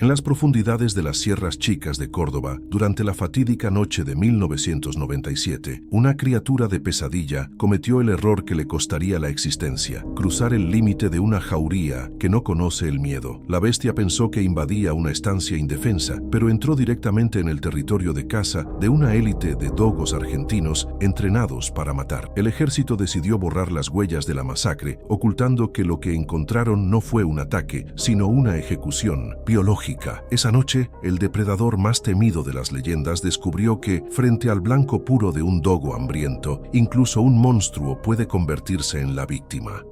En las profundidades de las Sierras Chicas de Córdoba, durante la fatídica noche de 1997, una criatura de pesadilla cometió el error que le costaría la existencia: cruzar el límite de una jauría que no conoce el miedo. La bestia pensó que invadía una estancia indefensa, pero entró directamente en el territorio de caza de una élite de dogos argentinos entrenados para matar. El ejército decidió borrar las huellas de la masacre, ocultando que lo que encontraron no fue un ataque, sino una ejecución biológica. Esa noche, el depredador más temido de las leyendas descubrió que, frente al blanco puro de un dogo hambriento, incluso un monstruo puede convertirse en la víctima.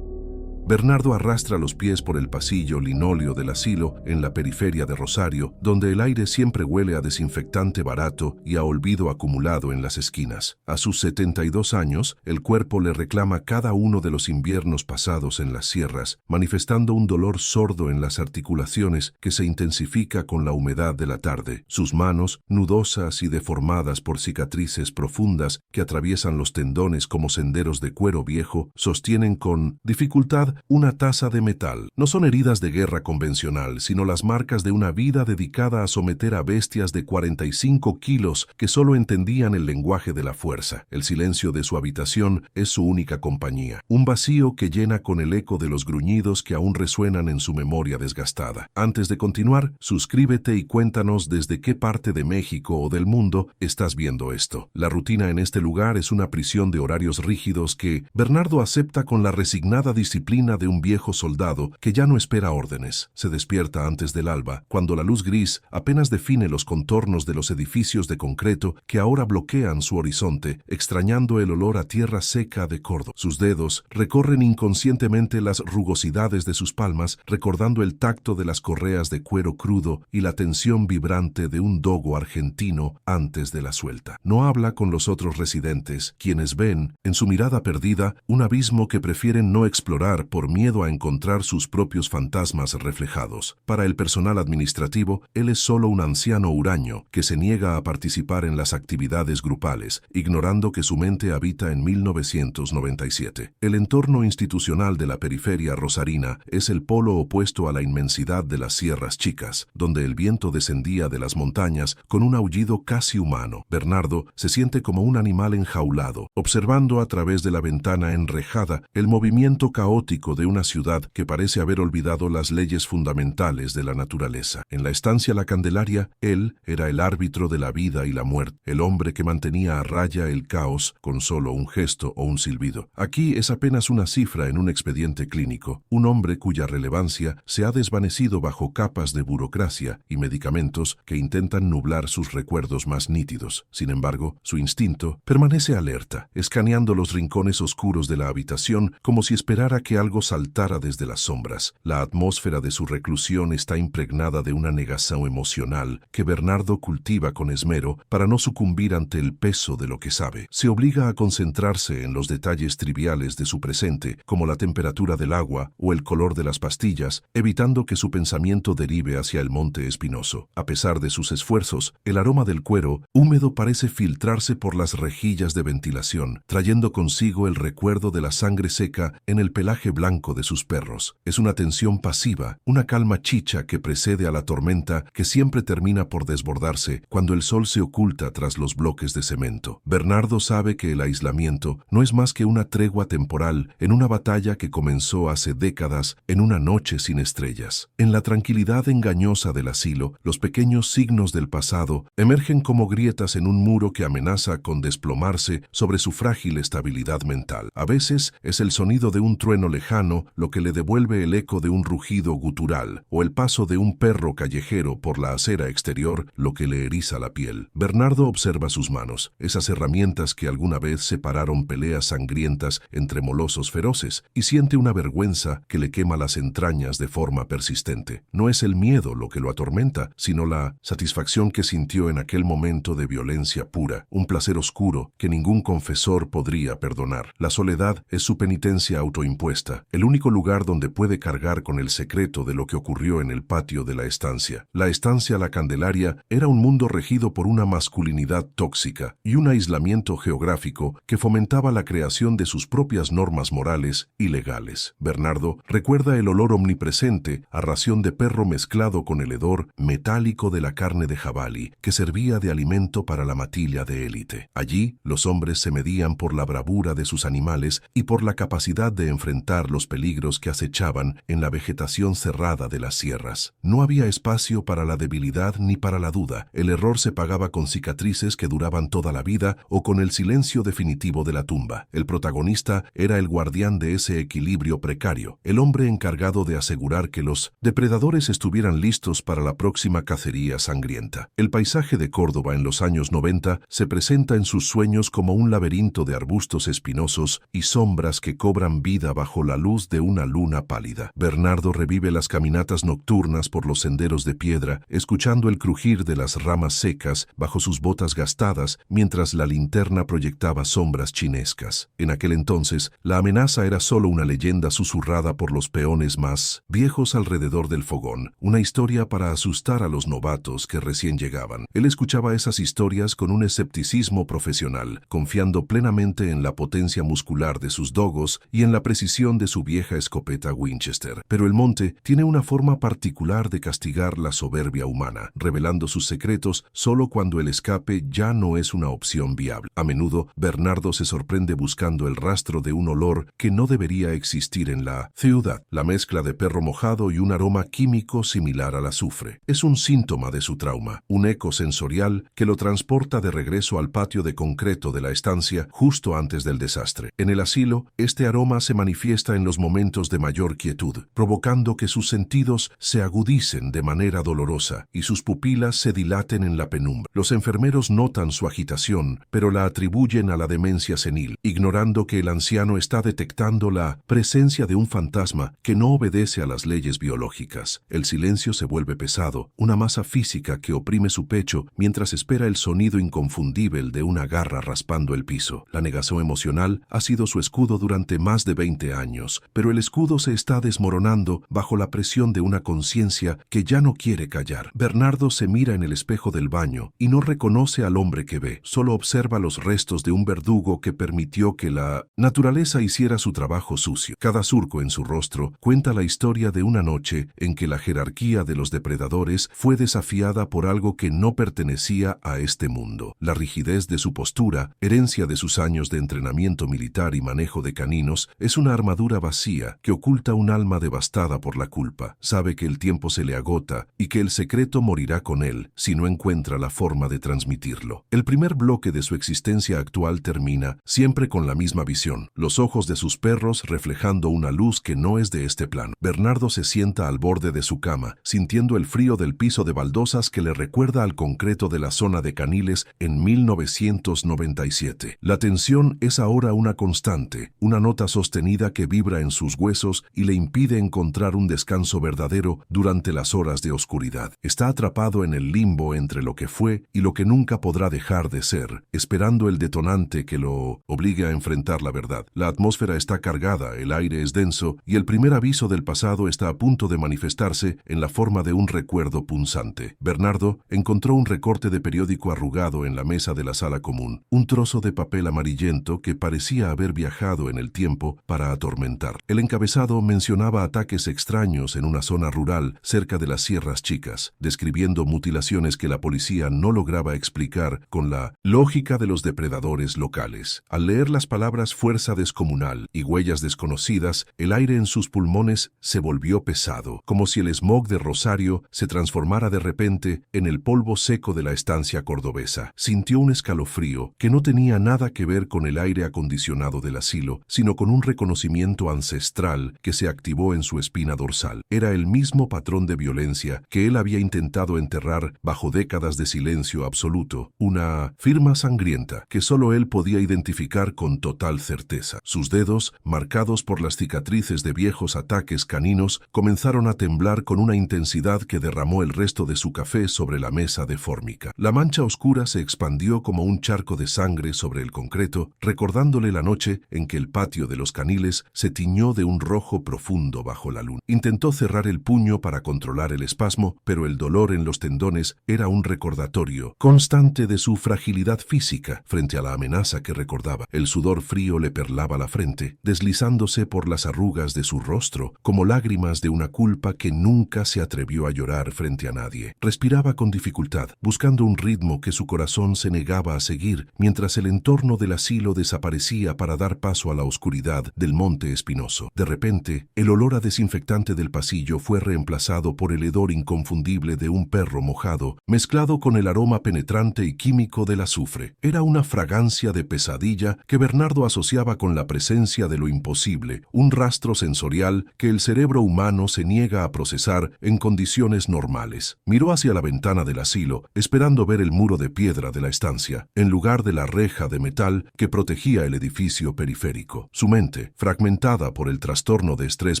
Bernardo arrastra los pies por el pasillo linóleo del asilo en la periferia de Rosario, donde el aire siempre huele a desinfectante barato y a olvido acumulado en las esquinas. A sus 72 años, el cuerpo le reclama cada uno de los inviernos pasados en las sierras, manifestando un dolor sordo en las articulaciones que se intensifica con la humedad de la tarde. Sus manos, nudosas y deformadas por cicatrices profundas que atraviesan los tendones como senderos de cuero viejo, sostienen con dificultad una taza de metal. No son heridas de guerra convencional, sino las marcas de una vida dedicada a someter a bestias de 45 kilos que solo entendían el lenguaje de la fuerza. El silencio de su habitación es su única compañía, un vacío que llena con el eco de los gruñidos que aún resuenan en su memoria desgastada. Antes de continuar, suscríbete y cuéntanos desde qué parte de México o del mundo estás viendo esto. La rutina en este lugar es una prisión de horarios rígidos que Bernardo acepta con la resignada disciplina de un viejo soldado que ya no espera órdenes. Se despierta antes del alba, cuando la luz gris apenas define los contornos de los edificios de concreto que ahora bloquean su horizonte, extrañando el olor a tierra seca de Córdoba. Sus dedos recorren inconscientemente las rugosidades de sus palmas, recordando el tacto de las correas de cuero crudo y la tensión vibrante de un dogo argentino antes de la suelta. No habla con los otros residentes, quienes ven, en su mirada perdida, un abismo que prefieren no explorar por miedo a encontrar sus propios fantasmas reflejados. Para el personal administrativo, él es solo un anciano huraño que se niega a participar en las actividades grupales, ignorando que su mente habita en 1997. El entorno institucional de la periferia rosarina es el polo opuesto a la inmensidad de las Sierras Chicas, donde el viento descendía de las montañas con un aullido casi humano. Bernardo se siente como un animal enjaulado, observando a través de la ventana enrejada el movimiento caótico de una ciudad que parece haber olvidado las leyes fundamentales de la naturaleza. En la estancia La Candelaria, él era el árbitro de la vida y la muerte, el hombre que mantenía a raya el caos con solo un gesto o un silbido. Aquí es apenas una cifra en un expediente clínico, un hombre cuya relevancia se ha desvanecido bajo capas de burocracia y medicamentos que intentan nublar sus recuerdos más nítidos. Sin embargo, su instinto permanece alerta, escaneando los rincones oscuros de la habitación como si esperara que algo saltara desde las sombras. La atmósfera de su reclusión está impregnada de una negación emocional que Bernardo cultiva con esmero para no sucumbir ante el peso de lo que sabe. Se obliga a concentrarse en los detalles triviales de su presente, como la temperatura del agua o el color de las pastillas, evitando que su pensamiento derive hacia el monte espinoso. A pesar de sus esfuerzos, el aroma del cuero húmedo parece filtrarse por las rejillas de ventilación, trayendo consigo el recuerdo de la sangre seca en el pelaje blanco de sus perros. Es una tensión pasiva, una calma chicha que precede a la tormenta que siempre termina por desbordarse cuando el sol se oculta tras los bloques de cemento. Bernardo sabe que el aislamiento no es más que una tregua temporal en una batalla que comenzó hace décadas en una noche sin estrellas. En la tranquilidad engañosa del asilo, los pequeños signos del pasado emergen como grietas en un muro que amenaza con desplomarse sobre su frágil estabilidad mental. A veces es el sonido de un trueno lejano lo que le devuelve el eco de un rugido gutural, o el paso de un perro callejero por la acera exterior lo que le eriza la piel. Bernardo observa sus manos, esas herramientas que alguna vez separaron peleas sangrientas entre molosos feroces, y siente una vergüenza que le quema las entrañas de forma persistente. No es el miedo lo que lo atormenta, sino la satisfacción que sintió en aquel momento de violencia pura, un placer oscuro que ningún confesor podría perdonar. La soledad es su penitencia autoimpuesta, casa, el único lugar donde puede cargar con el secreto de lo que ocurrió en el patio de la estancia. La estancia La Candelaria era un mundo regido por una masculinidad tóxica y un aislamiento geográfico que fomentaba la creación de sus propias normas morales y legales. Bernardo recuerda el olor omnipresente a ración de perro mezclado con el hedor metálico de la carne de jabalí que servía de alimento para la matilla de élite. Allí, los hombres se medían por la bravura de sus animales y por la capacidad de enfrentar los peligros que acechaban en la vegetación cerrada de las sierras. No había espacio para la debilidad ni para la duda. El error se pagaba con cicatrices que duraban toda la vida o con el silencio definitivo de la tumba. El protagonista era el guardián de ese equilibrio precario, el hombre encargado de asegurar que los depredadores estuvieran listos para la próxima cacería sangrienta. El paisaje de Córdoba en los años 90 se presenta en sus sueños como un laberinto de arbustos espinosos y sombras que cobran vida bajo la luz de una luna pálida. Bernardo revive las caminatas nocturnas por los senderos de piedra, escuchando el crujir de las ramas secas bajo sus botas gastadas mientras la linterna proyectaba sombras chinescas. En aquel entonces, la amenaza era solo una leyenda susurrada por los peones más viejos alrededor del fogón, una historia para asustar a los novatos que recién llegaban. Él escuchaba esas historias con un escepticismo profesional, confiando plenamente en la potencia muscular de sus dogos y en la precisión de su vieja escopeta Winchester. Pero el monte tiene una forma particular de castigar la soberbia humana, revelando sus secretos solo cuando el escape ya no es una opción viable. A menudo, Bernardo se sorprende buscando el rastro de un olor que no debería existir en la ciudad. La mezcla de perro mojado y un aroma químico similar al azufre. Es un síntoma de su trauma, un eco sensorial que lo transporta de regreso al patio de concreto de la estancia justo antes del desastre. En el asilo, este aroma se manifiesta en los momentos de mayor quietud, provocando que sus sentidos se agudicen de manera dolorosa y sus pupilas se dilaten en la penumbra. Los enfermeros notan su agitación, pero la atribuyen a la demencia senil, ignorando que el anciano está detectando la presencia de un fantasma que no obedece a las leyes biológicas. El silencio se vuelve pesado, una masa física que oprime su pecho mientras espera el sonido inconfundible de una garra raspando el piso. La negación emocional ha sido su escudo durante más de 20 años, pero el escudo se está desmoronando bajo la presión de una conciencia que ya no quiere callar. Bernardo se mira en el espejo del baño y no reconoce al hombre que ve, solo observa los restos de un verdugo que permitió que la naturaleza hiciera su trabajo sucio. Cada surco en su rostro cuenta la historia de una noche en que la jerarquía de los depredadores fue desafiada por algo que no pertenecía a este mundo. La rigidez de su postura, herencia de sus años de entrenamiento militar y manejo de caninos, es una armadura vacía que oculta un alma devastada por la culpa. Sabe que el tiempo se le agota y que el secreto morirá con él si no encuentra la forma de transmitirlo. El primer bloque de su existencia actual termina siempre con la misma visión, los ojos de sus perros reflejando una luz que no es de este plano. Bernardo se sienta al borde de su cama, sintiendo el frío del piso de baldosas que le recuerda al concreto de la zona de Caniles en 1997. La tensión es ahora una constante, una nota sostenida que vibra en sus huesos y le impide encontrar un descanso verdadero durante las horas de oscuridad. Está atrapado en el limbo entre lo que fue y lo que nunca podrá dejar de ser, esperando el detonante que lo obligue a enfrentar la verdad. La atmósfera está cargada, el aire es denso y el primer aviso del pasado está a punto de manifestarse en la forma de un recuerdo punzante. Bernardo encontró un recorte de periódico arrugado en la mesa de la sala común, un trozo de papel amarillento que parecía haber viajado en el tiempo para atormentar. El encabezado mencionaba ataques extraños en una zona rural cerca de las Sierras Chicas, describiendo mutilaciones que la policía no lograba explicar con la lógica de los depredadores locales. Al leer las palabras fuerza descomunal y huellas desconocidas, el aire en sus pulmones se volvió pesado, como si el smog de Rosario se transformara de repente en el polvo seco de la estancia cordobesa. Sintió un escalofrío que no tenía nada que ver con el aire acondicionado del asilo, sino con un reconocimiento ancestral que se activó en su espina dorsal. Era el mismo patrón de violencia que él había intentado enterrar bajo décadas de silencio absoluto, una firma sangrienta que solo él podía identificar con total certeza. Sus dedos, marcados por las cicatrices de viejos ataques caninos, comenzaron a temblar con una intensidad que derramó el resto de su café sobre la mesa de fórmica. La mancha oscura se expandió como un charco de sangre sobre el concreto, recordándole la noche en que el patio de los Caniles se se tiñó de un rojo profundo bajo la luna. Intentó cerrar el puño para controlar el espasmo, pero el dolor en los tendones era un recordatorio constante de su fragilidad física frente a la amenaza que recordaba. El sudor frío le perlaba la frente, deslizándose por las arrugas de su rostro, como lágrimas de una culpa que nunca se atrevió a llorar frente a nadie. Respiraba con dificultad, buscando un ritmo que su corazón se negaba a seguir, mientras el entorno del asilo desaparecía para dar paso a la oscuridad del monte espinoso. De repente, el olor a desinfectante del pasillo fue reemplazado por el hedor inconfundible de un perro mojado, mezclado con el aroma penetrante y químico del azufre. Era una fragancia de pesadilla que Bernardo asociaba con la presencia de lo imposible, un rastro sensorial que el cerebro humano se niega a procesar en condiciones normales. Miró hacia la ventana del asilo, esperando ver el muro de piedra de la estancia, en lugar de la reja de metal que protegía el edificio periférico. Su mente, fragmentada por el trastorno de estrés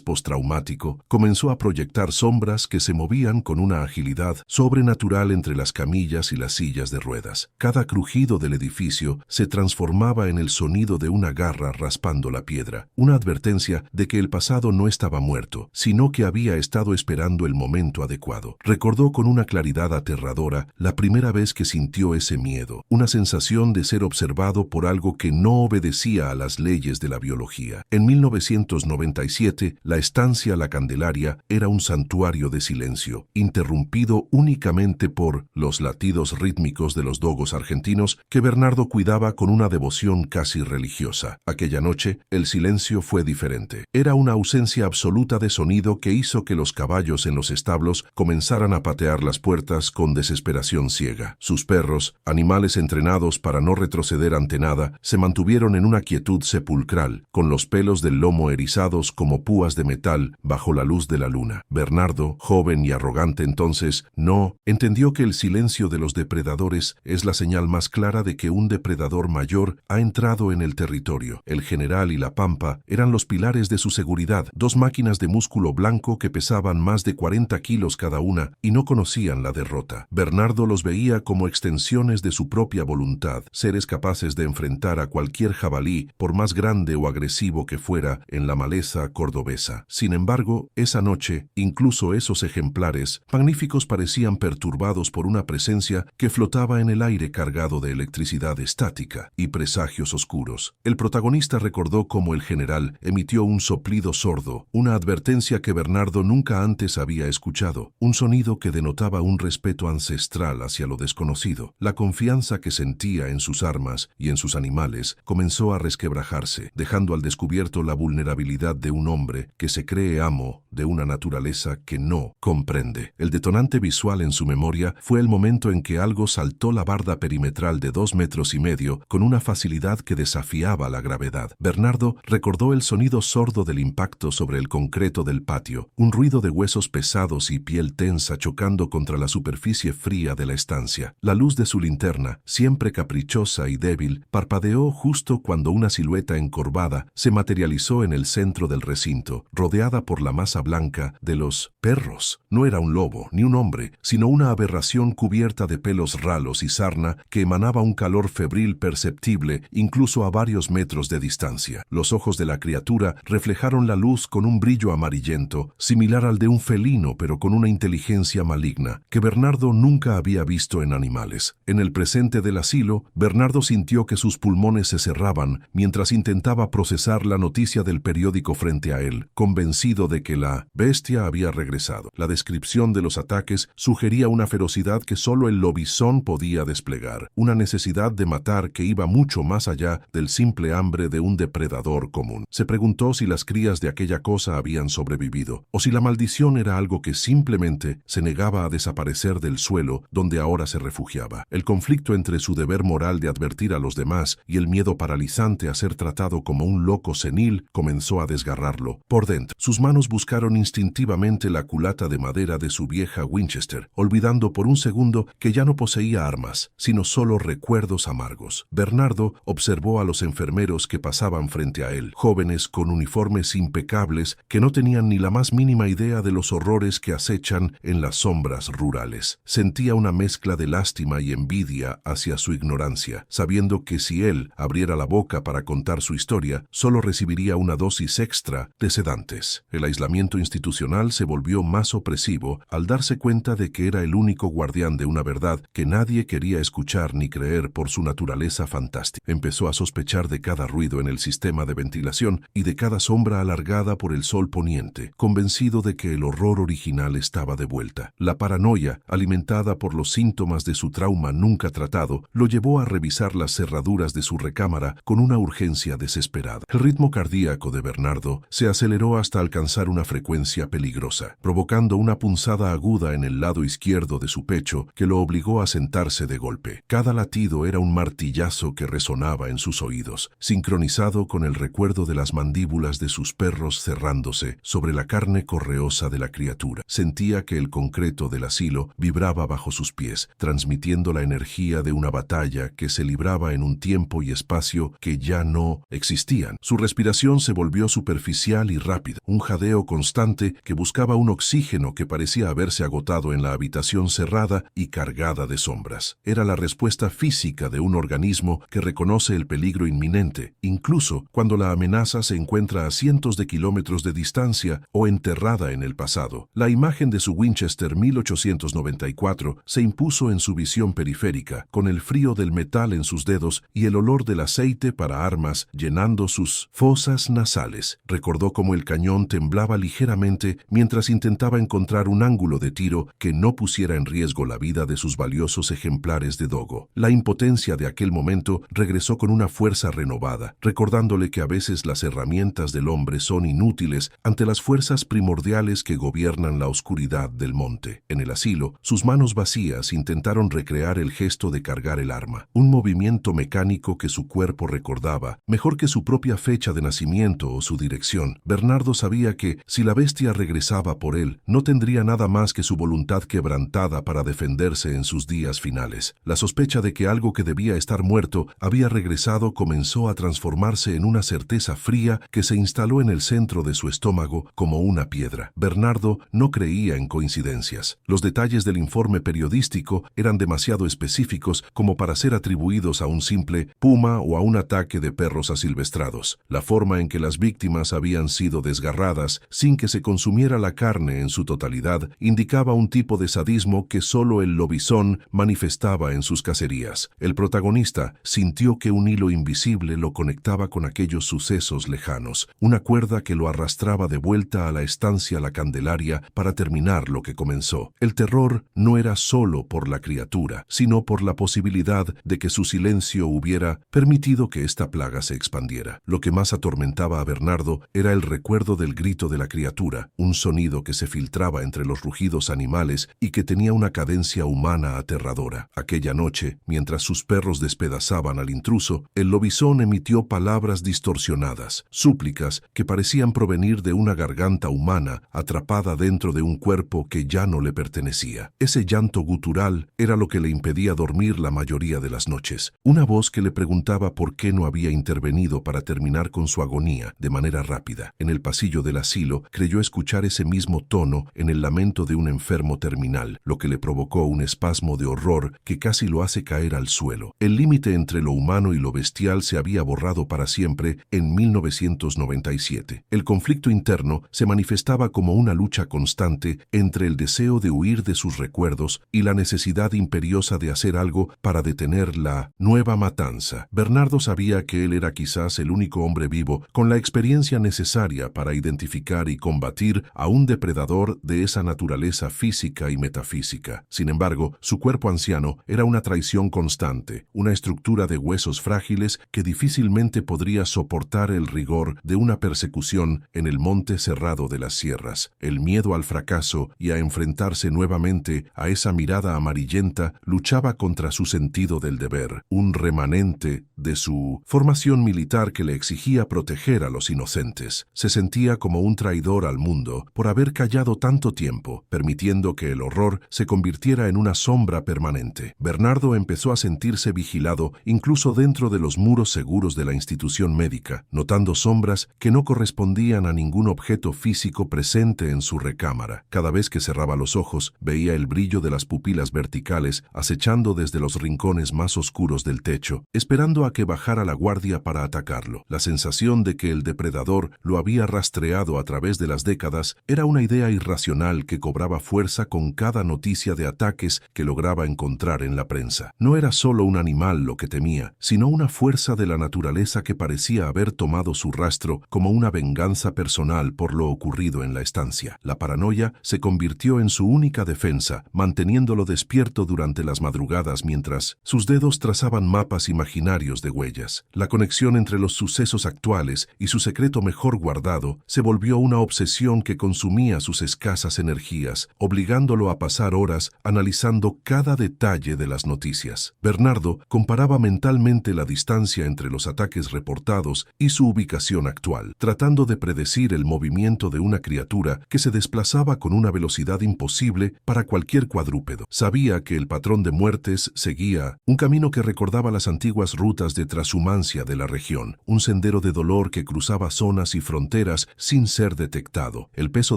postraumático, comenzó a proyectar sombras que se movían con una agilidad sobrenatural entre las camillas y las sillas de ruedas. Cada crujido del edificio se transformaba en el sonido de una garra raspando la piedra, una advertencia de que el pasado no estaba muerto, sino que había estado esperando el momento adecuado. Recordó con una claridad aterradora la primera vez que sintió ese miedo, una sensación de ser observado por algo que no obedecía a las leyes de la biología. En 1997, la estancia La Candelaria era un santuario de silencio, interrumpido únicamente por los latidos rítmicos de los dogos argentinos que Bernardo cuidaba con una devoción casi religiosa. Aquella noche, el silencio fue diferente. Era una ausencia absoluta de sonido que hizo que los caballos en los establos comenzaran a patear las puertas con desesperación ciega. Sus perros, animales entrenados para no retroceder ante nada, se mantuvieron en una quietud sepulcral, con los pelos del lomo erizados como púas de metal bajo la luz de la luna. Bernardo, joven y arrogante entonces, no entendió que el silencio de los depredadores es la señal más clara de que un depredador mayor ha entrado en el territorio. El general y la pampa eran los pilares de su seguridad, dos máquinas de músculo blanco que pesaban más de 40 kilos cada una y no conocían la derrota. Bernardo los veía como extensiones de su propia voluntad, seres capaces de enfrentar a cualquier jabalí, por más grande o agresivo que fuera, en la maleza cordobesa. Sin embargo, esa noche, incluso esos ejemplares magníficos parecían perturbados por una presencia que flotaba en el aire cargado de electricidad estática y presagios oscuros. El protagonista recordó cómo el general emitió un soplido sordo, una advertencia que Bernardo nunca antes había escuchado, un sonido que denotaba un respeto ancestral hacia lo desconocido. La confianza que sentía en sus armas y en sus animales comenzó a resquebrajarse, dejando al descubierto la vulnerabilidad de un hombre que se cree amo de una naturaleza que no comprende. El detonante visual en su memoria fue el momento en que algo saltó la barda perimetral de 2,5 metros con una facilidad que desafiaba la gravedad. Bernardo recordó el sonido sordo del impacto sobre el concreto del patio, un ruido de huesos pesados y piel tensa chocando contra la superficie fría de la estancia. La luz de su linterna, siempre caprichosa y débil, parpadeó justo cuando una silueta encorvada se materializó en el centro del recinto, rodeada por la masa blanca de los perros. No era un lobo ni un hombre, sino una aberración cubierta de pelos ralos y sarna que emanaba un calor febril perceptible incluso a varios metros de distancia. Los ojos de la criatura reflejaron la luz con un brillo amarillento, similar al de un felino pero con una inteligencia maligna, que Bernardo nunca había visto en animales. En el presente del asilo, Bernardo sintió que sus pulmones se cerraban mientras intentaba procesar la noticia del periódico frente a él, convencido de que la bestia había regresado. La descripción de los ataques sugería una ferocidad que solo el lobizón podía desplegar, una necesidad de matar que iba mucho más allá del simple hambre de un depredador común. Se preguntó si las crías de aquella cosa habían sobrevivido, o si la maldición era algo que simplemente se negaba a desaparecer del suelo donde ahora se refugiaba. El conflicto entre su deber moral de advertir a los demás y el miedo paralizante a ser tratado como un loco senil comenzó a desgarrarlo por dentro. Sus manos buscaron instintivamente la culata de madera de su vieja Winchester, olvidando por un segundo que ya no poseía armas, sino solo recuerdos amargos. Bernardo observó a los enfermeros que pasaban frente a él, jóvenes con uniformes impecables que no tenían ni la más mínima idea de los horrores que acechan en las sombras rurales. Sentía una mezcla de lástima y envidia hacia su ignorancia, sabiendo que si él abriera la boca para contar su historia, solo recibiría requería una dosis extra de sedantes. El aislamiento institucional se volvió más opresivo al darse cuenta de que era el único guardián de una verdad que nadie quería escuchar ni creer por su naturaleza fantástica. Empezó a sospechar de cada ruido en el sistema de ventilación y de cada sombra alargada por el sol poniente, convencido de que el horror original estaba de vuelta. La paranoia, alimentada por los síntomas de su trauma nunca tratado, lo llevó a revisar las cerraduras de su recámara con una urgencia desesperada. El ritmo cardíaco de Bernardo se aceleró hasta alcanzar una frecuencia peligrosa, provocando una punzada aguda en el lado izquierdo de su pecho que lo obligó a sentarse de golpe. Cada latido era un martillazo que resonaba en sus oídos, sincronizado con el recuerdo de las mandíbulas de sus perros cerrándose sobre la carne correosa de la criatura. Sentía que el concreto del asilo vibraba bajo sus pies, transmitiendo la energía de una batalla que se libraba en un tiempo y espacio que ya no existían. Su respiración se volvió superficial y rápida, un jadeo constante que buscaba un oxígeno que parecía haberse agotado en la habitación cerrada y cargada de sombras. Era la respuesta física de un organismo que reconoce el peligro inminente, incluso cuando la amenaza se encuentra a cientos de kilómetros de distancia o enterrada en el pasado. La imagen de su Winchester 1894 se impuso en su visión periférica, con el frío del metal en sus dedos y el olor del aceite para armas llenando sus fosas nasales. Recordó cómo el cañón temblaba ligeramente mientras intentaba encontrar un ángulo de tiro que no pusiera en riesgo la vida de sus valiosos ejemplares de dogo. La impotencia de aquel momento regresó con una fuerza renovada, recordándole que a veces las herramientas del hombre son inútiles ante las fuerzas primordiales que gobiernan la oscuridad del monte. En el asilo, sus manos vacías intentaron recrear el gesto de cargar el arma, un movimiento mecánico que su cuerpo recordaba, mejor que su propia fecha de nacimiento o su dirección. Bernardo sabía que, si la bestia regresaba por él, no tendría nada más que su voluntad quebrantada para defenderse en sus días finales. La sospecha de que algo que debía estar muerto había regresado comenzó a transformarse en una certeza fría que se instaló en el centro de su estómago como una piedra. Bernardo no creía en coincidencias. Los detalles del informe periodístico eran demasiado específicos como para ser atribuidos a un simple puma o a un ataque de perros asilvestrados. La forma en que las víctimas habían sido desgarradas sin que se consumiera la carne en su totalidad indicaba un tipo de sadismo que solo el lobizón manifestaba en sus cacerías. El protagonista sintió que un hilo invisible lo conectaba con aquellos sucesos lejanos, una cuerda que lo arrastraba de vuelta a la estancia La Candelaria para terminar lo que comenzó. El terror no era solo por la criatura, sino por la posibilidad de que su silencio hubiera permitido que esta plaga se expandiera. Lo que más atormentaba a Bernardo era el recuerdo del grito de la criatura, un sonido que se filtraba entre los rugidos animales y que tenía una cadencia humana aterradora. Aquella noche, mientras sus perros despedazaban al intruso, el lobizón emitió palabras distorsionadas, súplicas que parecían provenir de una garganta humana atrapada dentro de un cuerpo que ya no le pertenecía. Ese llanto gutural era lo que le impedía dormir la mayoría de las noches. Una voz que le preguntaba por qué no había intervenido para terminar con su agonía de manera rápida. En el pasillo del asilo creyó escuchar ese mismo tono en el lamento de un enfermo terminal, lo que le provocó un espasmo de horror que casi lo hace caer al suelo. El límite entre lo humano y lo bestial se había borrado para siempre en 1997. El conflicto interno se manifestaba como una lucha constante entre el deseo de huir de sus recuerdos y la necesidad imperiosa de hacer algo para detener la nueva matanza. Bernardo sabía que él era quizás el único hombre vivo con la experiencia necesaria para identificar y combatir a un depredador de esa naturaleza física y metafísica. Sin embargo, su cuerpo anciano era una traición constante, una estructura de huesos frágiles que difícilmente podría soportar el rigor de una persecución en el monte cerrado de las sierras. El miedo al fracaso y a enfrentarse nuevamente a esa mirada amarillenta luchaba contra su sentido del deber, un remanente de su formación militar que le exigía proteger a los inocentes. Se sentía como un traidor al mundo por haber callado tanto tiempo, permitiendo que el horror se convirtiera en una sombra permanente. Bernardo empezó a sentirse vigilado incluso dentro de los muros seguros de la institución médica, notando sombras que no correspondían a ningún objeto físico presente en su recámara. Cada vez que cerraba los ojos, veía el brillo de las pupilas verticales acechando desde los rincones más oscuros del techo, esperando a que bajara la guardia para atacarlo. La sensación de que el depredador lo había rastreado a través de las décadas era una idea irracional que cobraba fuerza con cada noticia de ataques que lograba encontrar en la prensa. No era solo un animal lo que temía, sino una fuerza de la naturaleza que parecía haber tomado su rastro como una venganza personal por lo ocurrido en la estancia. La paranoia se convirtió en su única defensa, manteniéndolo despierto durante las madrugadas mientras sus dedos trazaban mapas imaginarios de huellas. La conexión entre los sucesos actuales y su secreto mejor guardado se volvió una obsesión que consumía sus escasas energías, obligándolo a pasar horas analizando cada detalle de las noticias. Bernardo comparaba mentalmente la distancia entre los ataques reportados y su ubicación actual, tratando de predecir el movimiento de una criatura que se desplazaba con una velocidad imposible para cualquier cuadrúpedo. Sabía que el patrón de muertes seguía un camino que recordaba las antiguas rutas de trashumancia de la región, un sendero de dolor que cruzaba zonas y fronteras sin ser detectado. El peso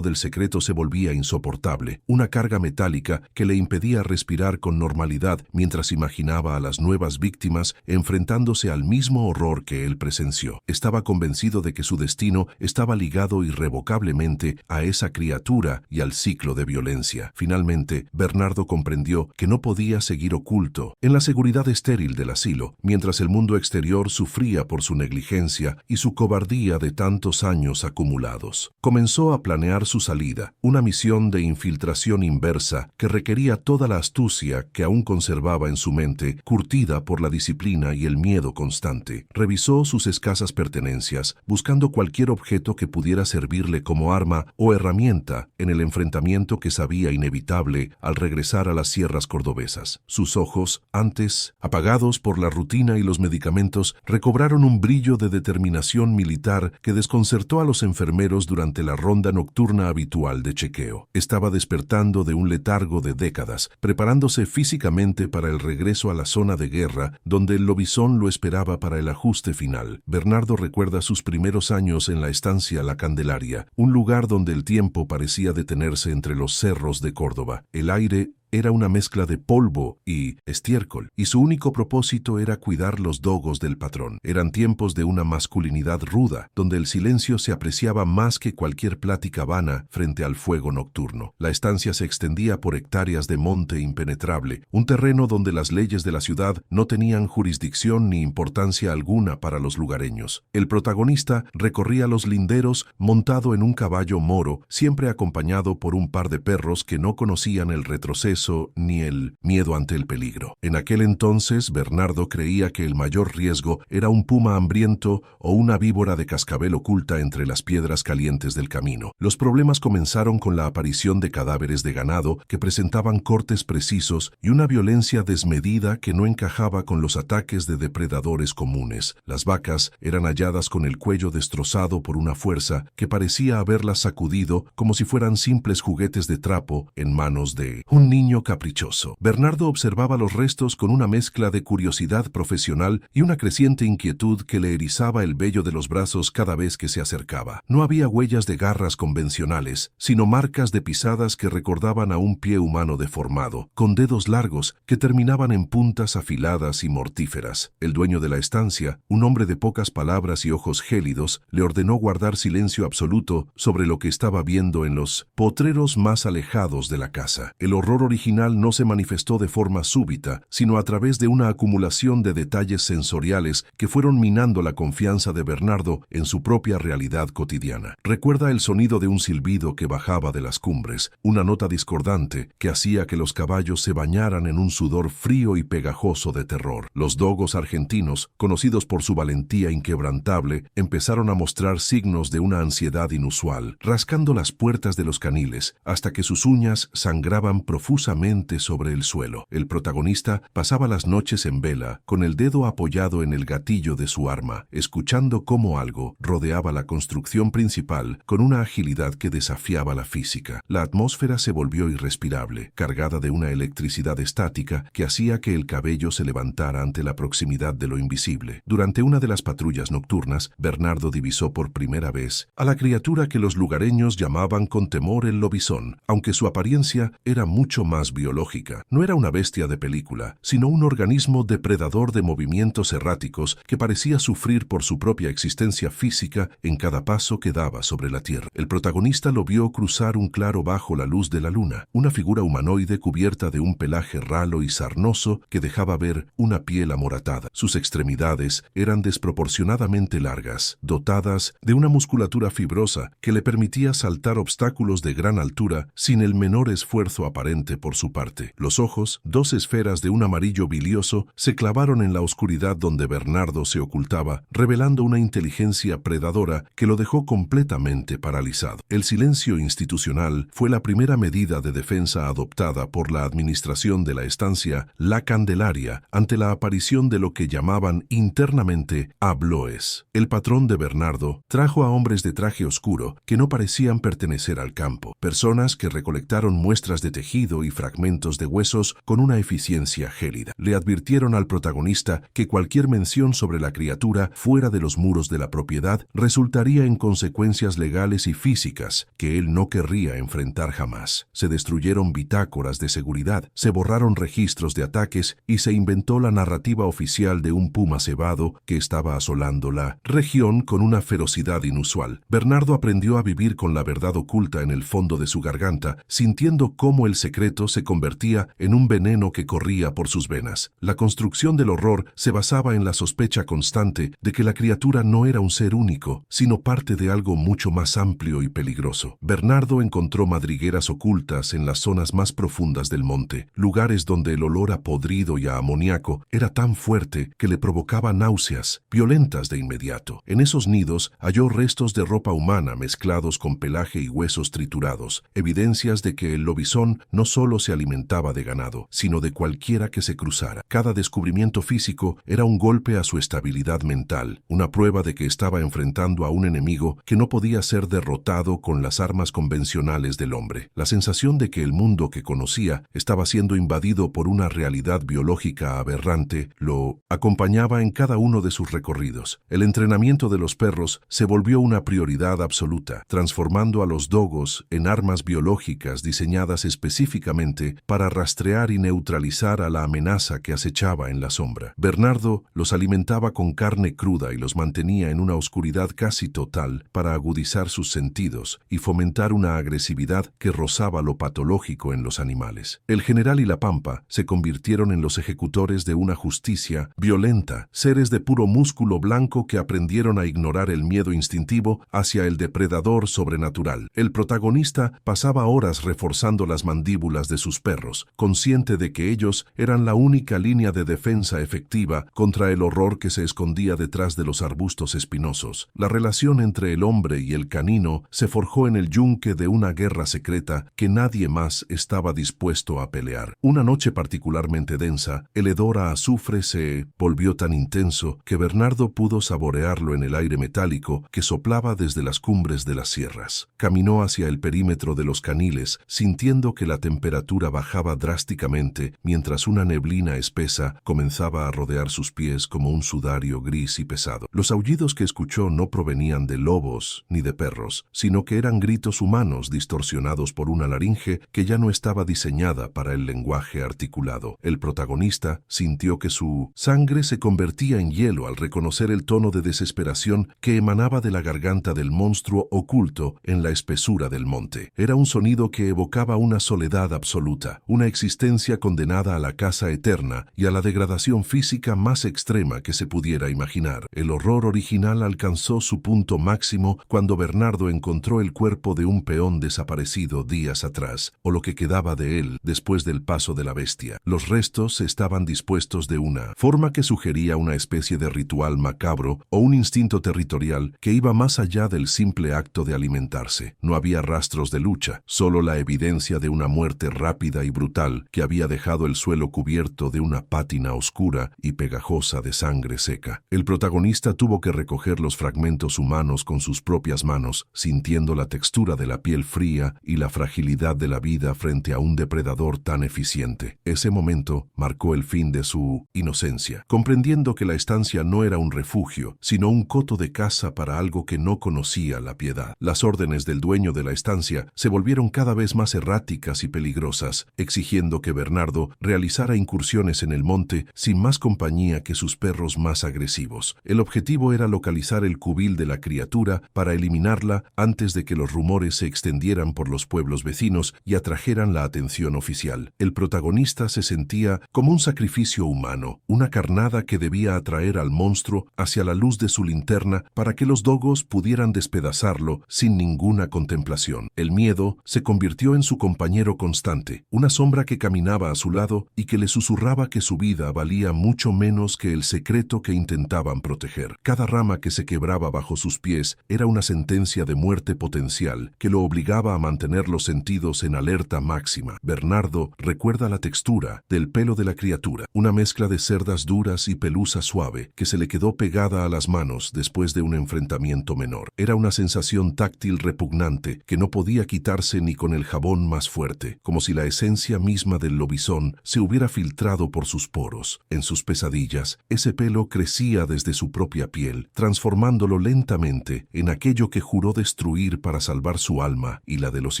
del secreto se volvía insoportable, una carga metálica que le impedía respirar con normalidad mientras imaginaba a las nuevas víctimas enfrentándose al mismo horror que él presenció. Estaba convencido de que su destino estaba ligado irrevocablemente a esa criatura y al ciclo de violencia. Finalmente, Bernardo comprendió que no podía seguir oculto en la seguridad estéril del asilo, mientras el mundo exterior sufría por su negligencia y su cobardía de tantos años acumulados. Comenzó a planear su salida, una misión de infiltración inversa que requería toda la astucia que aún conservaba en su mente, curtida por la disciplina y el miedo constante. Revisó sus escasas pertenencias, buscando cualquier objeto que pudiera servirle como arma o herramienta en el enfrentamiento que sabía inevitable al regresar a las sierras cordobesas. Sus ojos, antes apagados por la rutina y los medicamentos, recobraron un brillo de determinación militar que desconcertó a los enfermeros durante la ronda nocturna habitual de chequeo. Estaba despertando de un letargo de décadas, preparándose físicamente para el regreso a la zona de guerra, donde el lobizón lo esperaba para el ajuste final. Bernardo recuerda sus primeros años en la estancia La Candelaria, un lugar donde el tiempo parecía detenerse entre los cerros de Córdoba. El aire era una mezcla de polvo y estiércol, y su único propósito era cuidar los dogos del patrón. Eran tiempos de una masculinidad ruda, donde el silencio se apreciaba más que cualquier plática vana frente al fuego nocturno. La estancia se extendía por hectáreas de monte impenetrable, un terreno donde las leyes de la ciudad no tenían jurisdicción ni importancia alguna para los lugareños. El protagonista recorría los linderos montado en un caballo moro, siempre acompañado por un par de perros que no conocían el retroceso ni el miedo ante el peligro. En aquel entonces, Bernardo creía que el mayor riesgo era un puma hambriento o una víbora de cascabel oculta entre las piedras calientes del camino. Los problemas comenzaron con la aparición de cadáveres de ganado que presentaban cortes precisos y una violencia desmedida que no encajaba con los ataques de depredadores comunes. Las vacas eran halladas con el cuello destrozado por una fuerza que parecía haberlas sacudido como si fueran simples juguetes de trapo en manos de un niño caprichoso. Bernardo observaba los restos con una mezcla de curiosidad profesional y una creciente inquietud que le erizaba el vello de los brazos cada vez que se acercaba. No había huellas de garras convencionales, sino marcas de pisadas que recordaban a un pie humano deformado, con dedos largos que terminaban en puntas afiladas y mortíferas. El dueño de la estancia, un hombre de pocas palabras y ojos gélidos, le ordenó guardar silencio absoluto sobre lo que estaba viendo en los potreros más alejados de la casa. El horror original no se manifestó de forma súbita, sino a través de una acumulación de detalles sensoriales que fueron minando la confianza de Bernardo en su propia realidad cotidiana. Recuerda el sonido de un silbido que bajaba de las cumbres, una nota discordante que hacía que los caballos se bañaran en un sudor frío y pegajoso de terror. Los dogos argentinos, conocidos por su valentía inquebrantable, empezaron a mostrar signos de una ansiedad inusual, rascando las puertas de los caniles hasta que sus uñas sangraban profusamente sobre el suelo. El protagonista pasaba las noches en vela, con el dedo apoyado en el gatillo de su arma, escuchando cómo algo rodeaba la construcción principal con una agilidad que desafiaba la física. La atmósfera se volvió irrespirable, cargada de una electricidad estática que hacía que el cabello se levantara ante la proximidad de lo invisible. Durante una de las patrullas nocturnas, Bernardo divisó por primera vez a la criatura que los lugareños llamaban con temor el lobizón, aunque su apariencia era mucho más más biológica. No era una bestia de película, sino un organismo depredador de movimientos erráticos que parecía sufrir por su propia existencia física en cada paso que daba sobre la tierra. El protagonista lo vio cruzar un claro bajo la luz de la luna, una figura humanoide cubierta de un pelaje ralo y sarnoso que dejaba ver una piel amoratada. Sus extremidades eran desproporcionadamente largas, dotadas de una musculatura fibrosa que le permitía saltar obstáculos de gran altura sin el menor esfuerzo aparente por su parte. Los ojos, dos esferas de un amarillo bilioso, se clavaron en la oscuridad donde Bernardo se ocultaba, revelando una inteligencia predadora que lo dejó completamente paralizado. El silencio institucional fue la primera medida de defensa adoptada por la administración de la estancia La Candelaria ante la aparición de lo que llamaban internamente habloes. El patrón de Bernardo trajo a hombres de traje oscuro que no parecían pertenecer al campo, personas que recolectaron muestras de tejido y fragmentos de huesos con una eficiencia gélida. Le advirtieron al protagonista que cualquier mención sobre la criatura fuera de los muros de la propiedad resultaría en consecuencias legales y físicas que él no querría enfrentar jamás. Se destruyeron bitácoras de seguridad, se borraron registros de ataques y se inventó la narrativa oficial de un puma cebado que estaba asolando la región con una ferocidad inusual. Bernardo aprendió a vivir con la verdad oculta en el fondo de su garganta, sintiendo cómo el secreto se convertía en un veneno que corría por sus venas. La construcción del horror se basaba en la sospecha constante de que la criatura no era un ser único, sino parte de algo mucho más amplio y peligroso. Bernardo encontró madrigueras ocultas en las zonas más profundas del monte, lugares donde el olor a podrido y a amoníaco era tan fuerte que le provocaba náuseas, violentas de inmediato. En esos nidos halló restos de ropa humana mezclados con pelaje y huesos triturados, evidencias de que el lobizón no solo se alimentaba de ganado, sino de cualquiera que se cruzara. Cada descubrimiento físico era un golpe a su estabilidad mental, una prueba de que estaba enfrentando a un enemigo que no podía ser derrotado con las armas convencionales del hombre. La sensación de que el mundo que conocía estaba siendo invadido por una realidad biológica aberrante lo acompañaba en cada uno de sus recorridos. El entrenamiento de los perros se volvió una prioridad absoluta, transformando a los dogos en armas biológicas diseñadas específicamente para rastrear y neutralizar a la amenaza que acechaba en la sombra. Bernardo los alimentaba con carne cruda y los mantenía en una oscuridad casi total para agudizar sus sentidos y fomentar una agresividad que rozaba lo patológico en los animales. El general y la pampa se convirtieron en los ejecutores de una justicia violenta, seres de puro músculo blanco que aprendieron a ignorar el miedo instintivo hacia el depredador sobrenatural. El protagonista pasaba horas reforzando las mandíbulas de sus perros, consciente de que ellos eran la única línea de defensa efectiva contra el horror que se escondía detrás de los arbustos espinosos. La relación entre el hombre y el canino se forjó en el yunque de una guerra secreta que nadie más estaba dispuesto a pelear. Una noche particularmente densa, el hedor a azufre se volvió tan intenso que Bernardo pudo saborearlo en el aire metálico que soplaba desde las cumbres de las sierras. Caminó hacia el perímetro de los caniles, sintiendo que la temperatura bajaba drásticamente mientras una neblina espesa comenzaba a rodear sus pies como un sudario gris y pesado. Los aullidos que escuchó no provenían de lobos ni de perros, sino que eran gritos humanos distorsionados por una laringe que ya no estaba diseñada para el lenguaje articulado. El protagonista sintió que su sangre se convertía en hielo al reconocer el tono de desesperación que emanaba de la garganta del monstruo oculto en la espesura del monte. Era un sonido que evocaba una soledad absoluta, una existencia condenada a la casa eterna y a la degradación física más extrema que se pudiera imaginar. El horror original alcanzó su punto máximo cuando Bernardo encontró el cuerpo de un peón desaparecido días atrás, o lo que quedaba de él después del paso de la bestia. Los restos estaban dispuestos de una forma que sugería una especie de ritual macabro o un instinto territorial que iba más allá del simple acto de alimentarse. No había rastros de lucha, solo la evidencia de una muerte rápida y brutal que había dejado el suelo cubierto de una pátina oscura y pegajosa de sangre seca. El protagonista tuvo que recoger los fragmentos humanos con sus propias manos, sintiendo la textura de la piel fría y la fragilidad de la vida frente a un depredador tan eficiente. Ese momento marcó el fin de su inocencia, comprendiendo que la estancia no era un refugio, sino un coto de caza para algo que no conocía la piedad. Las órdenes del dueño de la estancia se volvieron cada vez más erráticas y peligrosas. peligrosas, exigiendo que Bernardo realizara incursiones en el monte sin más compañía que sus perros más agresivos. El objetivo era localizar el cubil de la criatura para eliminarla antes de que los rumores se extendieran por los pueblos vecinos y atrajeran la atención oficial. El protagonista se sentía como un sacrificio humano, una carnada que debía atraer al monstruo hacia la luz de su linterna para que los dogos pudieran despedazarlo sin ninguna contemplación. El miedo se convirtió en su compañero constante, una sombra que caminaba a su lado y que le susurraba que su vida valía mucho menos que el secreto que intentaban proteger. Cada rama que se quebraba bajo sus pies era una sentencia de muerte potencial que lo obligaba a mantener los sentidos en alerta máxima. Bernardo recuerda la textura del pelo de la criatura, una mezcla de cerdas duras y pelusa suave que se le quedó pegada a las manos después de un enfrentamiento menor. Era una sensación táctil repugnante que no podía quitarse ni con el jabón más fuerte, como si la esencia misma del lobizón se hubiera filtrado por sus poros. En sus pesadillas, ese pelo crecía desde su propia piel, transformándolo lentamente en aquello que juró destruir para salvar su alma y la de los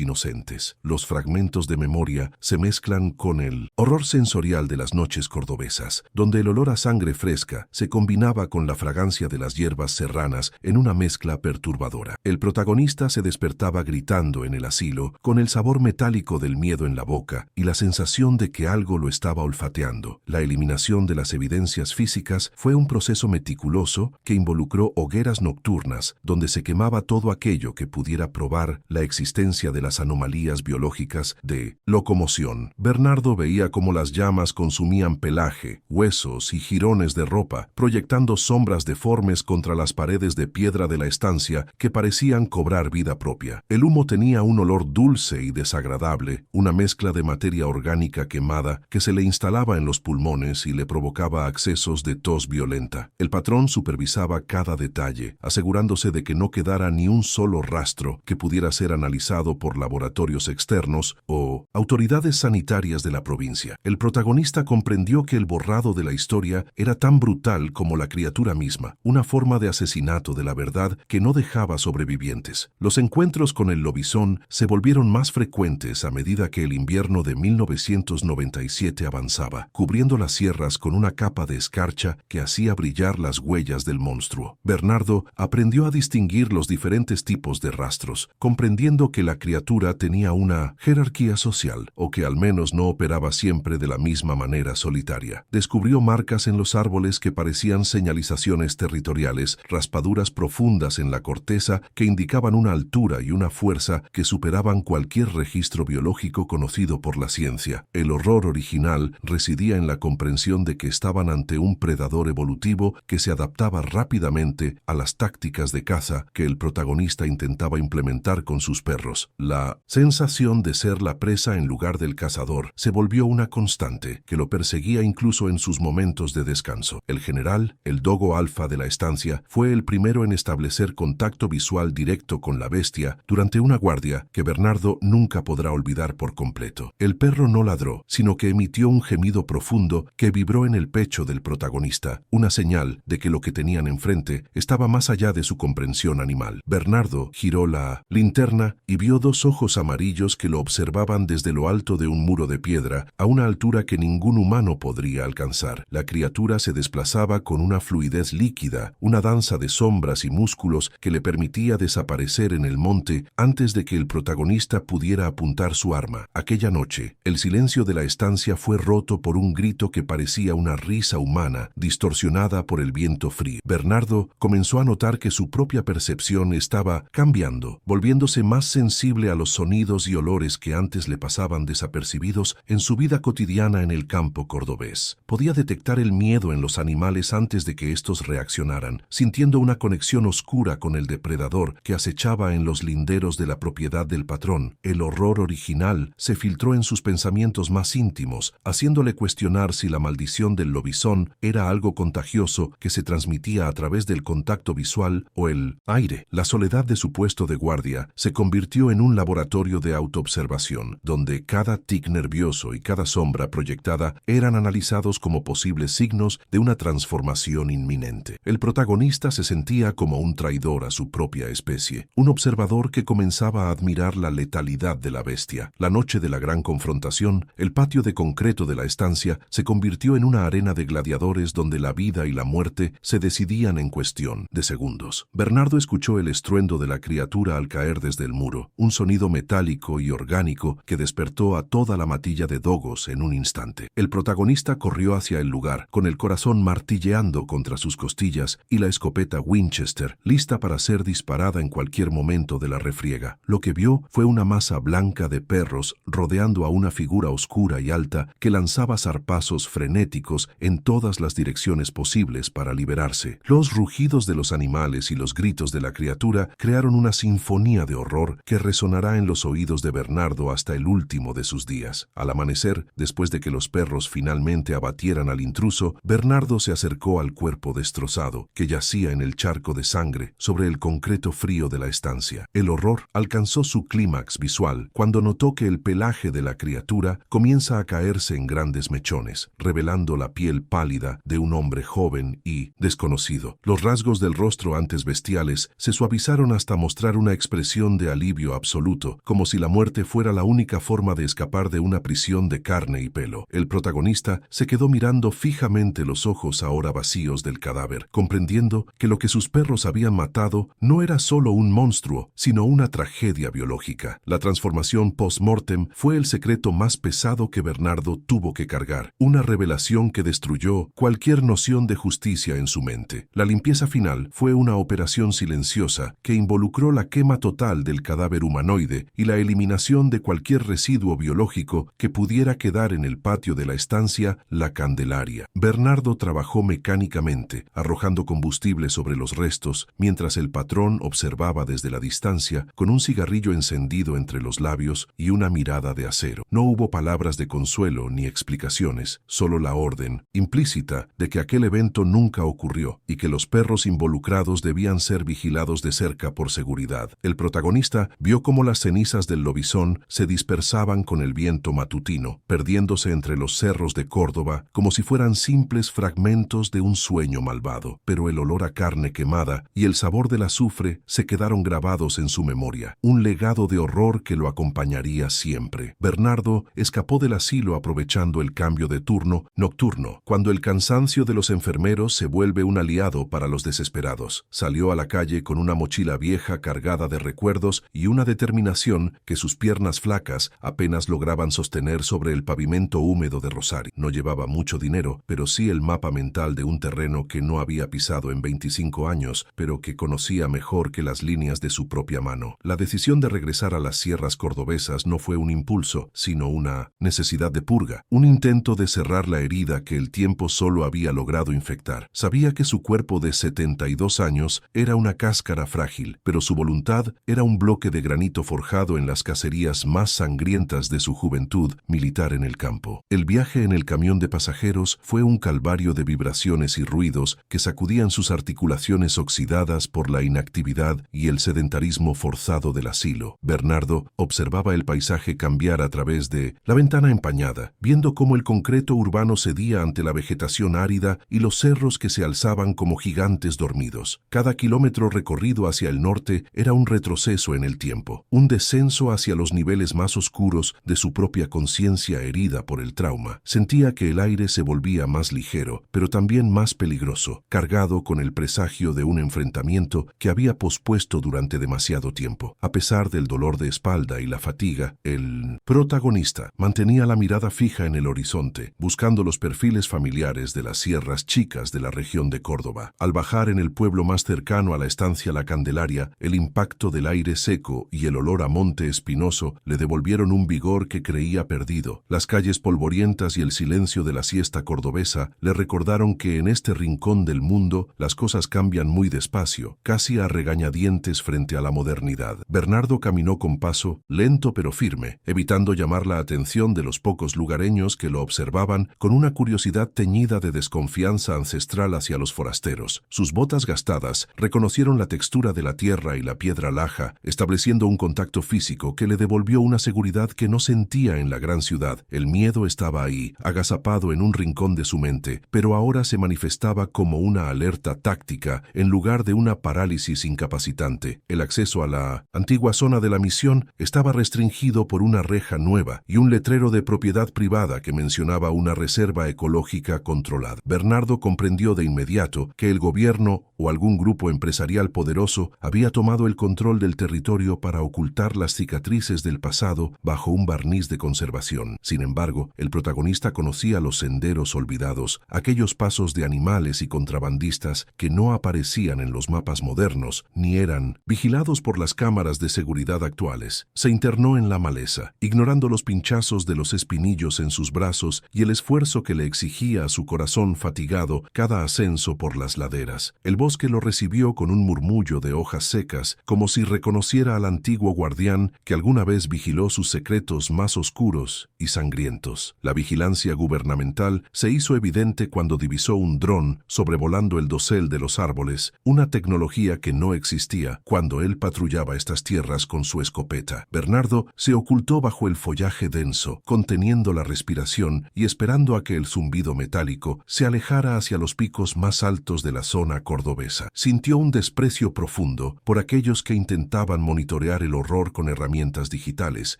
inocentes. Los fragmentos de memoria se mezclan con el horror sensorial de las noches cordobesas, donde el olor a sangre fresca se combinaba con la fragancia de las hierbas serranas en una mezcla perturbadora. El protagonista se despertaba gritando en el asilo, con el sabor metálico del miedo en la boca y la sensación de que algo lo estaba olfateando. La eliminación de las evidencias físicas fue un proceso meticuloso que involucró hogueras nocturnas, donde se quemaba todo aquello que pudiera probar la existencia de las anomalías biológicas de locomoción. Bernardo veía cómo las llamas consumían pelaje, huesos y jirones de ropa, proyectando sombras deformes contra las paredes de piedra de la estancia que parecían cobrar vida propia. El humo tenía un olor dulce y desagradable, una mezcla de materia orgánica quemada que se le instalaba en los pulmones y le provocaba accesos de tos violenta. El patrón supervisaba cada detalle, asegurándose de que no quedara ni un solo rastro que pudiera ser analizado por laboratorios externos o autoridades sanitarias de la provincia. El protagonista comprendió que el borrado de la historia era tan brutal como la criatura misma, una forma de asesinato de la verdad que no dejaba sobrevivientes. Los encuentros con el lobizón se volvieron más frecuentes a medida que el invierno de 1997 avanzaba, cubriendo las sierras con una capa de escarcha que hacía brillar las huellas del monstruo. Bernardo aprendió a distinguir los diferentes tipos de rastros, comprendiendo que la criatura tenía una jerarquía social, o que al menos no operaba siempre de la misma manera solitaria. Descubrió marcas en los árboles que parecían señalizaciones territoriales, raspaduras profundas en la corteza que indicaban una altura y una fuerza que superaban cualquier registro biológico conocido por la ciencia. El horror original residía en la comprensión de que estaban ante un predador evolutivo que se adaptaba rápidamente a las tácticas de caza que el protagonista intentaba implementar con sus perros. La sensación de ser la presa en lugar del cazador se volvió una constante que lo perseguía incluso en sus momentos de descanso. El general, el dogo alfa de la estancia, fue el primero en establecer contacto visual directo con la bestia durante una guardia que Bernardo nunca podrá olvidar por completo. El perro no ladró, sino que emitió un gemido profundo que vibró en el pecho del protagonista, una señal de que lo que tenían enfrente estaba más allá de su comprensión animal. Bernardo giró la linterna y vio dos ojos amarillos que lo observaban desde lo alto de un muro de piedra a una altura que ningún humano podría alcanzar. La criatura se desplazaba con una fluidez líquida, una danza de sombras y músculos que le permitía desaparecer en el monte antes de que el protagonista pudiera apuntar su arma. Aquella noche, el silencio de la estancia fue roto por un grito que parecía una risa humana, distorsionada por el viento frío. Bernardo comenzó a notar que su propia percepción estaba cambiando, volviéndose más sensible a los sonidos y olores que antes le pasaban desapercibidos en su vida cotidiana en el campo cordobés. Podía detectar el miedo en los animales antes de que estos reaccionaran, sintiendo una conexión oscura con el depredador que acechaba en los linderos de la propiedad del patrón. El horror original se filtró en sus pensamientos más íntimos, haciéndole cuestionar si la maldición del lobizón era algo contagioso que se transmitía a través del contacto visual o el aire. La soledad de su puesto de guardia se convirtió en un laboratorio de autoobservación, donde cada tic nervioso y cada sombra proyectada eran analizados como posibles signos de una transformación inminente. El protagonista se sentía como un traidor a su propia especie, un observador que comenzaba a admirar la letalidad de la bestia. La noche noche de la gran confrontación, el patio de concreto de la estancia se convirtió en una arena de gladiadores donde la vida y la muerte se decidían en cuestión de segundos. Bernardo escuchó el estruendo de la criatura al caer desde el muro, un sonido metálico y orgánico que despertó a toda la matilla de dogos en un instante. El protagonista corrió hacia el lugar, con el corazón martilleando contra sus costillas y la escopeta Winchester lista para ser disparada en cualquier momento de la refriega. Lo que vio fue una masa blanca de perros rodeando a una figura oscura y alta que lanzaba zarpazos frenéticos en todas las direcciones posibles para liberarse. Los rugidos de los animales y los gritos de la criatura crearon una sinfonía de horror que resonará en los oídos de Bernardo hasta el último de sus días. Al amanecer, después de que los perros finalmente abatieran al intruso, Bernardo se acercó al cuerpo destrozado, que yacía en el charco de sangre sobre el concreto frío de la estancia. El horror alcanzó su clímax visual cuando notó que el pelaje de la criatura comienza a caerse en grandes mechones, revelando la piel pálida de un hombre joven y desconocido. Los rasgos del rostro antes bestiales se suavizaron hasta mostrar una expresión de alivio absoluto, como si la muerte fuera la única forma de escapar de una prisión de carne y pelo. El protagonista se quedó mirando fijamente los ojos ahora vacíos del cadáver, comprendiendo que lo que sus perros habían matado no era solo un monstruo, sino una tragedia biológica. La transformación post-mortem fue el secreto más pesado que Bernardo tuvo que cargar, una revelación que destruyó cualquier noción de justicia en su mente. La limpieza final fue una operación silenciosa que involucró la quema total del cadáver humanoide y la eliminación de cualquier residuo biológico que pudiera quedar en el patio de la estancia La Candelaria. Bernardo trabajó mecánicamente, arrojando combustible sobre los restos, mientras el patrón observaba desde la distancia con un cigarrillo encendido entre los labios y una mirada de acero. No hubo palabras de consuelo ni explicaciones, solo la orden, implícita, de que aquel evento nunca ocurrió y que los perros involucrados debían ser vigilados de cerca por seguridad. El protagonista vio cómo las cenizas del lobizón se dispersaban con el viento matutino, perdiéndose entre los cerros de Córdoba como si fueran simples fragmentos de un sueño malvado. Pero el olor a carne quemada y el sabor del azufre se quedaron grabados en su memoria, un legado de horror que lo acompañaría siempre. Bernardo escapó del asilo aprovechando el cambio de turno nocturno, cuando el cansancio de los enfermeros se vuelve un aliado para los desesperados. Salió a la calle con una mochila vieja cargada de recuerdos y una determinación que sus piernas flacas apenas lograban sostener sobre el pavimento húmedo de Rosario. No llevaba mucho dinero, pero sí el mapa mental de un terreno que no había pisado en 25 años, pero que conocía mejor que las líneas de su propia mano. La decisión de regresar a las sierras cordobesas no fue un impulso, sino una necesidad de purga, un intento de cerrar la herida que el tiempo solo había logrado infectar. Sabía que su cuerpo de 72 años era una cáscara frágil, pero su voluntad era un bloque de granito forjado en las cacerías más sangrientas de su juventud militar en el campo. El viaje en el camión de pasajeros fue un calvario de vibraciones y ruidos que sacudían sus articulaciones oxidadas por la inactividad y el sedentarismo forzado del asilo. Bernardo observaba el paisaje cambiar a través de la ventana empañada, viendo cómo el concreto urbano cedía ante la vegetación árida y los cerros que se alzaban como gigantes dormidos. Cada kilómetro recorrido hacia el norte era un retroceso en el tiempo, un descenso hacia los niveles más oscuros de su propia conciencia herida por el trauma. Sentía que el aire se volvía más ligero, pero también más peligroso, cargado con el presagio de un enfrentamiento que había pospuesto durante demasiado tiempo. A pesar del dolor de espalda y la fatiga, el protagonista mantenía la mirada fija en el horizonte, buscando los perfiles familiares de las sierras chicas de la región de Córdoba. Al bajar en el pueblo más cercano a la estancia La Candelaria, el impacto del aire seco y el olor a monte espinoso le devolvieron un vigor que creía perdido. Las calles polvorientas y el silencio de la siesta cordobesa le recordaron que en este rincón del mundo las cosas cambian muy despacio, casi a regañadientes frente a la modernidad. Bernardo caminó con paso lento pero firme, evitando llamar la atención de los pocos lugareños que lo observaban con una curiosidad teñida de desconfianza ancestral hacia los forasteros. Sus botas gastadas reconocieron la textura de la tierra y la piedra laja, estableciendo un contacto físico que le devolvió una seguridad que no sentía en la gran ciudad. El miedo estaba ahí, agazapado en un rincón de su mente, pero ahora se manifestaba como una alerta táctica en lugar de una parálisis incapacitante. El acceso a la antigua zona de la misión estaba restringido por una reja nueva y un letrero de propiedad privada que mencionaba una reserva ecológica controlada. Bernardo comprendió de inmediato que el gobierno o algún grupo empresarial poderoso había tomado el control del territorio para ocultar las cicatrices del pasado bajo un barniz de conservación. Sin embargo, el protagonista conocía los senderos olvidados, aquellos pasos de animales y contrabandistas que no aparecían en los mapas modernos ni eran vigilados por las cámaras de seguridad actuales. Se internó en la maleza, ignorando los pinchazos de los espinillos en sus brazos y el esfuerzo que le exigía a su corazón fatigado cada ascenso por las laderas. El bosque lo recibió con un murmullo de hojas secas, como si reconociera al antiguo guardián que alguna vez vigiló sus secretos más oscuros y sangrientos. La vigilancia gubernamental se hizo evidente cuando divisó un dron sobrevolando el dosel de los árboles, una tecnología que no existía cuando él patrullaba estas tierras con su escopeta. Bernardo se ocultó bajo el follaje denso, conteniendo la respiración y esperando a que el zumbido metálico se alejara hacia los picos más altos de la zona cordobesa. Sintió un desprecio profundo por aquellos que intentaban monitorear el horror con herramientas digitales,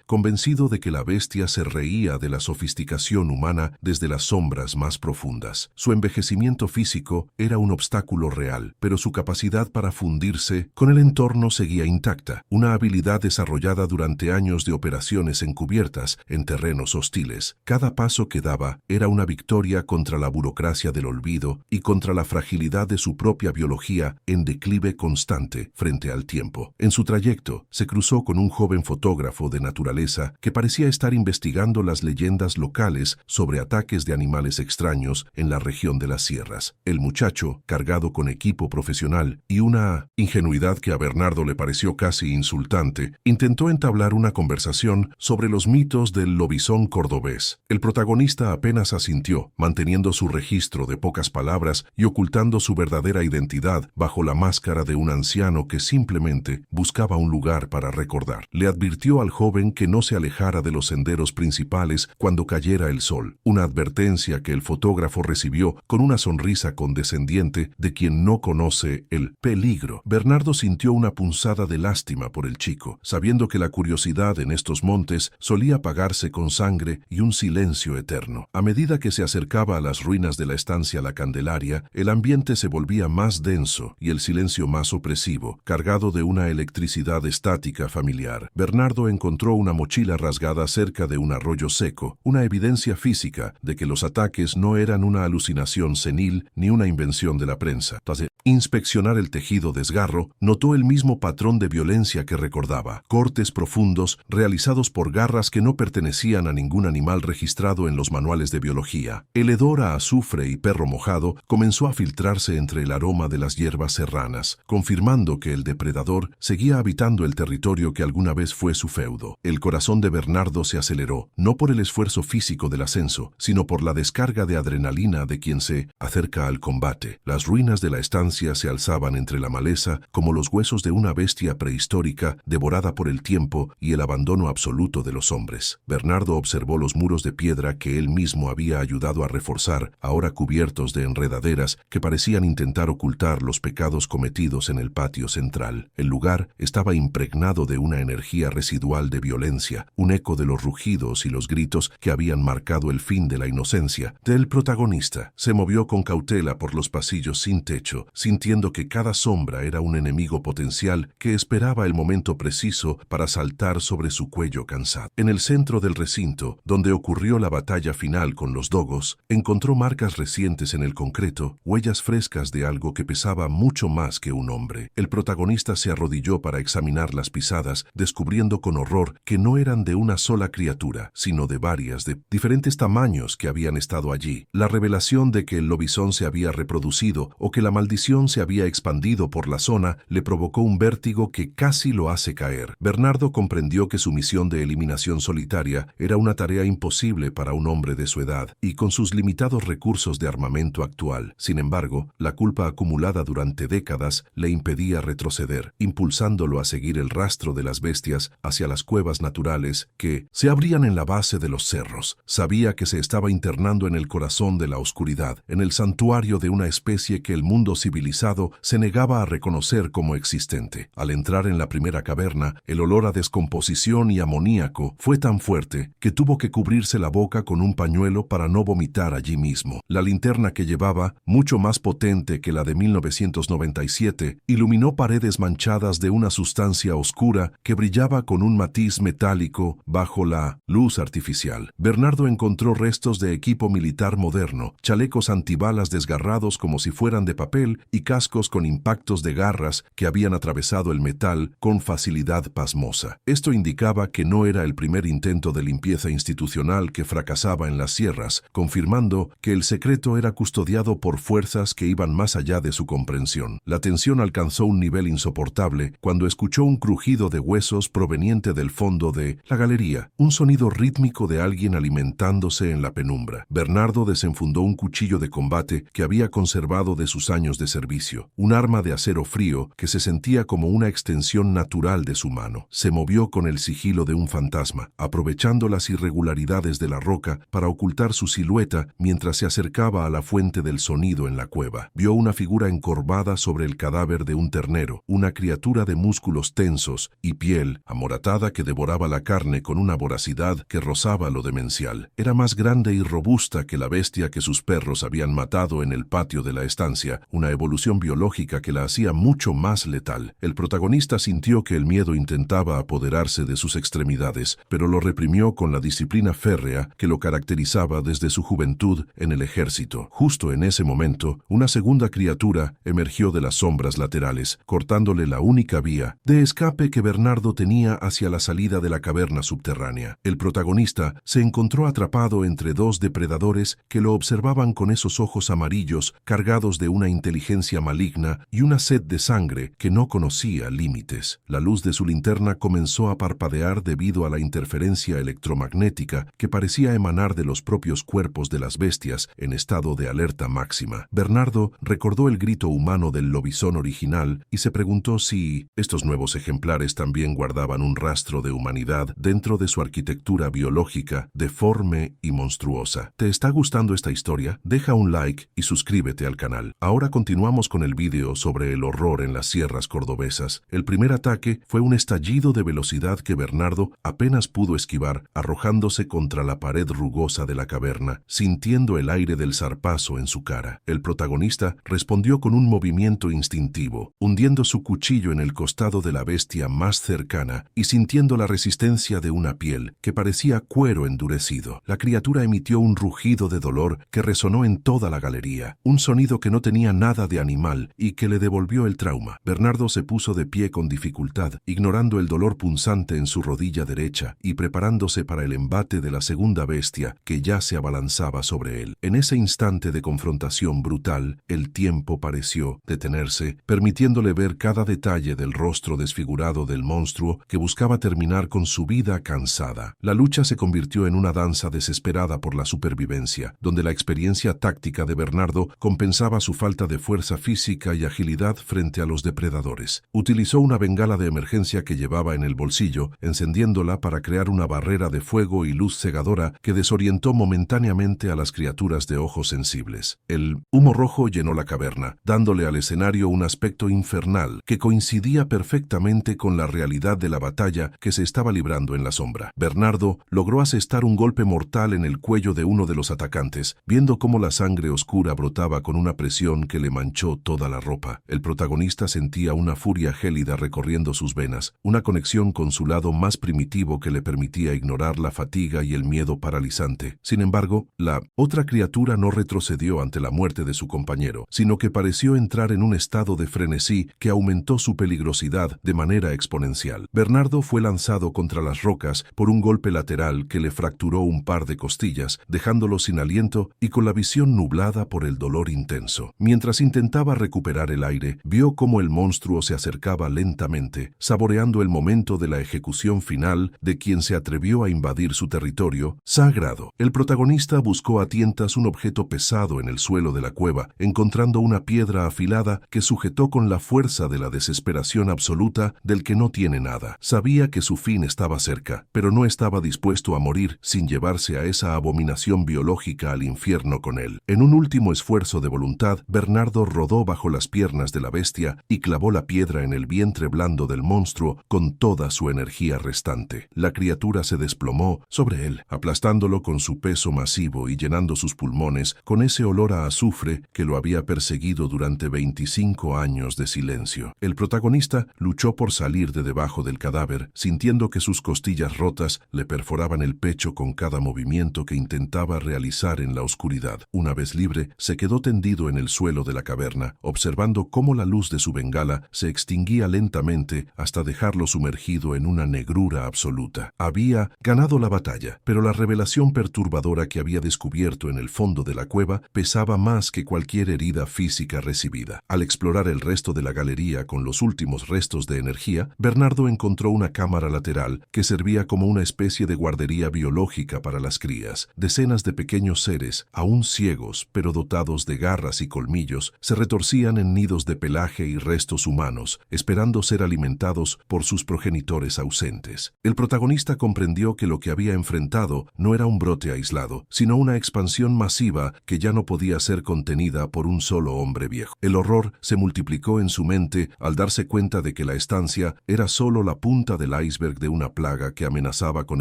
convencido de que la bestia se reía de la sofisticación humana desde las sombras más profundas. Su envejecimiento físico era un obstáculo real, pero su capacidad para fundirse con el entorno seguía intacta, una habilidad desarrollada durante años de operaciones encubiertas en terrenos hostiles. Cada paso que daba era una victoria contra la burocracia del olvido y contra la fragilidad de su propia biología en declive constante frente al tiempo. En su trayecto, se cruzó con un joven fotógrafo de naturaleza que parecía estar investigando las leyendas locales sobre ataques de animales extraños en la región de las sierras. El muchacho, cargado con equipo profesional y una ingenuidad que a Bernardo le pareció casi insultante, intentó entablar una conversación sobre los mitos del lobizón cordobés. El protagonista apenas asintió, manteniendo su registro de pocas palabras y ocultando su verdadera identidad bajo la máscara de un anciano que simplemente buscaba un lugar para recordar. Le advirtió al joven que no se alejara de los senderos principales cuando cayera el sol, una advertencia que el fotógrafo recibió con una sonrisa condescendiente de quien no conoce el peligro. Bernardo sintió una punzada de lástima por el chico, sabiendo que la curiosidad en estos montes solía pagarse con sangre y un silencio eterno. A medida que se acercaba a las ruinas de la estancia La Candelaria, el ambiente se volvía más denso y el silencio más opresivo, cargado de una electricidad estática familiar. Bernardo encontró una mochila rasgada cerca de un arroyo seco, una evidencia física de que los ataques no eran una alucinación senil ni una invención de la prensa. Tras inspeccionar el tejido desgarro, notó el mismo patrón de violencia que recordaba: cortes profundos realizados por garras que no pertenecían a ningún animal registrado en los manuales de biología. El hedor a azufre y perro mojado comenzó a filtrarse entre el aroma de las hierbas serranas, confirmando que el depredador seguía habitando el territorio que alguna vez fue su feudo. El corazón de Bernardo se aceleró, no por el esfuerzo físico del ascenso, sino por la descarga de adrenalina de quien se acerca al combate. Las ruinas de la estancia se alzaban entre la maleza como los huesos de una bestia prehistórica devorada por el tiempo y el abandono absoluto de los hombres. Bernardo observó los muros de piedra que él mismo había ayudado a reforzar, ahora cubiertos de enredaderas que parecían intentar ocultar los pecados cometidos en el patio central. El lugar estaba impregnado de una energía residual de violencia, un eco de los rugidos y los gritos que habían marcado el fin de la inocencia del protagonista. Se movió con cautela por los pasillos sin techo, sintiendo que cada sombra era un enemigo potencial que esperaba el momento preciso para saltar sobre su cuello cansado. En el centro del recinto, donde ocurrió la batalla final con los dogos, encontró marcas recientes en el concreto, huellas frescas de algo que pesaba mucho más que un hombre. El protagonista se arrodilló para examinar las pisadas, descubriendo con horror que no eran de una sola criatura, sino de varias de diferentes tamaños que habían estado allí. La revelación de que el lobizón se había reproducido o que la maldición se había expandido por la zona le provocó un vértigo que casi lo hace caer. Bernardo comprendió que su misión de eliminación solitaria era una tarea imposible para un hombre de su edad y con sus limitados recursos de armamento actual. Sin embargo, la culpa acumulada durante décadas le impedía retroceder, impulsándolo a seguir el rastro de las bestias hacia las cuevas naturales que se abrían en la base de los cerros. Sabía que se estaba internando en el corazón de la oscuridad, en el santuario de una especie que el mundo civilizado invisibilizado, se negaba a reconocer como existente. Al entrar en la primera caverna, el olor a descomposición y amoníaco fue tan fuerte que tuvo que cubrirse la boca con un pañuelo para no vomitar allí mismo. La linterna que llevaba, mucho más potente que la de 1997, iluminó paredes manchadas de una sustancia oscura que brillaba con un matiz metálico bajo la luz artificial. Bernardo encontró restos de equipo militar moderno, chalecos antibalas desgarrados como si fueran de papel y cascos con impactos de garras que habían atravesado el metal con facilidad pasmosa. Esto indicaba que no era el primer intento de limpieza institucional que fracasaba en las sierras, confirmando que el secreto era custodiado por fuerzas que iban más allá de su comprensión. La tensión alcanzó un nivel insoportable cuando escuchó un crujido de huesos proveniente del fondo de la galería, un sonido rítmico de alguien alimentándose en la penumbra. Bernardo desenfundó un cuchillo de combate que había conservado de sus años de servicio, un arma de acero frío que se sentía como una extensión natural de su mano. Se movió con el sigilo de un fantasma, aprovechando las irregularidades de la roca para ocultar su silueta mientras se acercaba a la fuente del sonido en la cueva. Vio una figura encorvada sobre el cadáver de un ternero, una criatura de músculos tensos y piel amoratada que devoraba la carne con una voracidad que rozaba lo demencial. Era más grande y robusta que la bestia que sus perros habían matado en el patio de la estancia, una evolución biológica que la hacía mucho más letal. El protagonista sintió que el miedo intentaba apoderarse de sus extremidades, pero lo reprimió con la disciplina férrea que lo caracterizaba desde su juventud en el ejército. Justo en ese momento, una segunda criatura emergió de las sombras laterales, cortándole la única vía de escape que Bernardo tenía hacia la salida de la caverna subterránea. El protagonista se encontró atrapado entre dos depredadores que lo observaban con esos ojos amarillos cargados de una inteligencia maligna y una sed de sangre que no conocía límites. La luz de su linterna comenzó a parpadear debido a la interferencia electromagnética que parecía emanar de los propios cuerpos de las bestias en estado de alerta máxima. Bernardo recordó el grito humano del lobizón original y se preguntó si estos nuevos ejemplares también guardaban un rastro de humanidad dentro de su arquitectura biológica deforme y monstruosa. ¿Te está gustando esta historia? Deja un like y suscríbete al canal. Ahora continuamos con el vídeo sobre el horror en las sierras cordobesas. El primer ataque fue un estallido de velocidad que Bernardo apenas pudo esquivar, arrojándose contra la pared rugosa de la caverna, sintiendo el aire del zarpazo en su cara. El protagonista respondió con un movimiento instintivo, hundiendo su cuchillo en el costado de la bestia más cercana y sintiendo la resistencia de una piel que parecía cuero endurecido. La criatura emitió un rugido de dolor que resonó en toda la galería, un sonido que no tenía nada de animal y que le devolvió el trauma. Bernardo se puso de pie con dificultad, ignorando el dolor punzante en su rodilla derecha y preparándose para el embate de la segunda bestia que ya se abalanzaba sobre él. En ese instante de confrontación brutal, el tiempo pareció detenerse, permitiéndole ver cada detalle del rostro desfigurado del monstruo que buscaba terminar con su vida cansada. La lucha se convirtió en una danza desesperada por la supervivencia, donde la experiencia táctica de Bernardo compensaba su falta de fuerza física y agilidad frente a los depredadores. Utilizó una bengala de emergencia que llevaba en el bolsillo, encendiéndola para crear una barrera de fuego y luz cegadora que desorientó momentáneamente a las criaturas de ojos sensibles. El humo rojo llenó la caverna, dándole al escenario un aspecto infernal que coincidía perfectamente con la realidad de la batalla que se estaba librando en la sombra. Bernardo logró asestar un golpe mortal en el cuello de uno de los atacantes, viendo cómo la sangre oscura brotaba con una presión que le manchó toda la ropa. El protagonista sentía una furia gélida recorriendo sus venas, una conexión con su lado más primitivo que le permitía ignorar la fatiga y el miedo paralizante. Sin embargo, la otra criatura no retrocedió ante la muerte de su compañero, sino que pareció entrar en un estado de frenesí que aumentó su peligrosidad de manera exponencial. Bernardo fue lanzado contra las rocas por un golpe lateral que le fracturó un par de costillas, dejándolo sin aliento y con la visión nublada por el dolor intenso. Mientras intentaba recuperar el aire, vio cómo el monstruo se acercaba lentamente, saboreando el momento de la ejecución final de quien se atrevió a invadir su territorio sagrado. El protagonista buscó a tientas un objeto pesado en el suelo de la cueva, encontrando una piedra afilada que sujetó con la fuerza de la desesperación absoluta del que no tiene nada. Sabía que su fin estaba cerca, pero no estaba dispuesto a morir sin llevarse a esa abominación biológica al infierno con él. En un último esfuerzo de voluntad, Bernardo horror rodó bajo las piernas de la bestia y clavó la piedra en el vientre blando del monstruo con toda su energía restante. La criatura se desplomó sobre él, aplastándolo con su peso masivo y llenando sus pulmones con ese olor a azufre que lo había perseguido durante 25 años de silencio. El protagonista luchó por salir de debajo del cadáver, sintiendo que sus costillas rotas le perforaban el pecho con cada movimiento que intentaba realizar en la oscuridad. Una vez libre, se quedó tendido en el suelo de la caverna, observando cómo la luz de su bengala se extinguía lentamente hasta dejarlo sumergido en una negrura absoluta. Había ganado la batalla, pero la revelación perturbadora que había descubierto en el fondo de la cueva pesaba más que cualquier herida física recibida. Al explorar el resto de la galería con los últimos restos de energía, Bernardo encontró una cámara lateral que servía como una especie de guardería biológica para las crías. Decenas de pequeños seres, aún ciegos, pero dotados de garras y colmillos, se retorcían en nidos de pelaje y restos humanos, esperando ser alimentados por sus progenitores ausentes. El protagonista comprendió que lo que había enfrentado no era un brote aislado, sino una expansión masiva que ya no podía ser contenida por un solo hombre viejo. El horror se multiplicó en su mente al darse cuenta de que la estancia era solo la punta del iceberg de una plaga que amenazaba con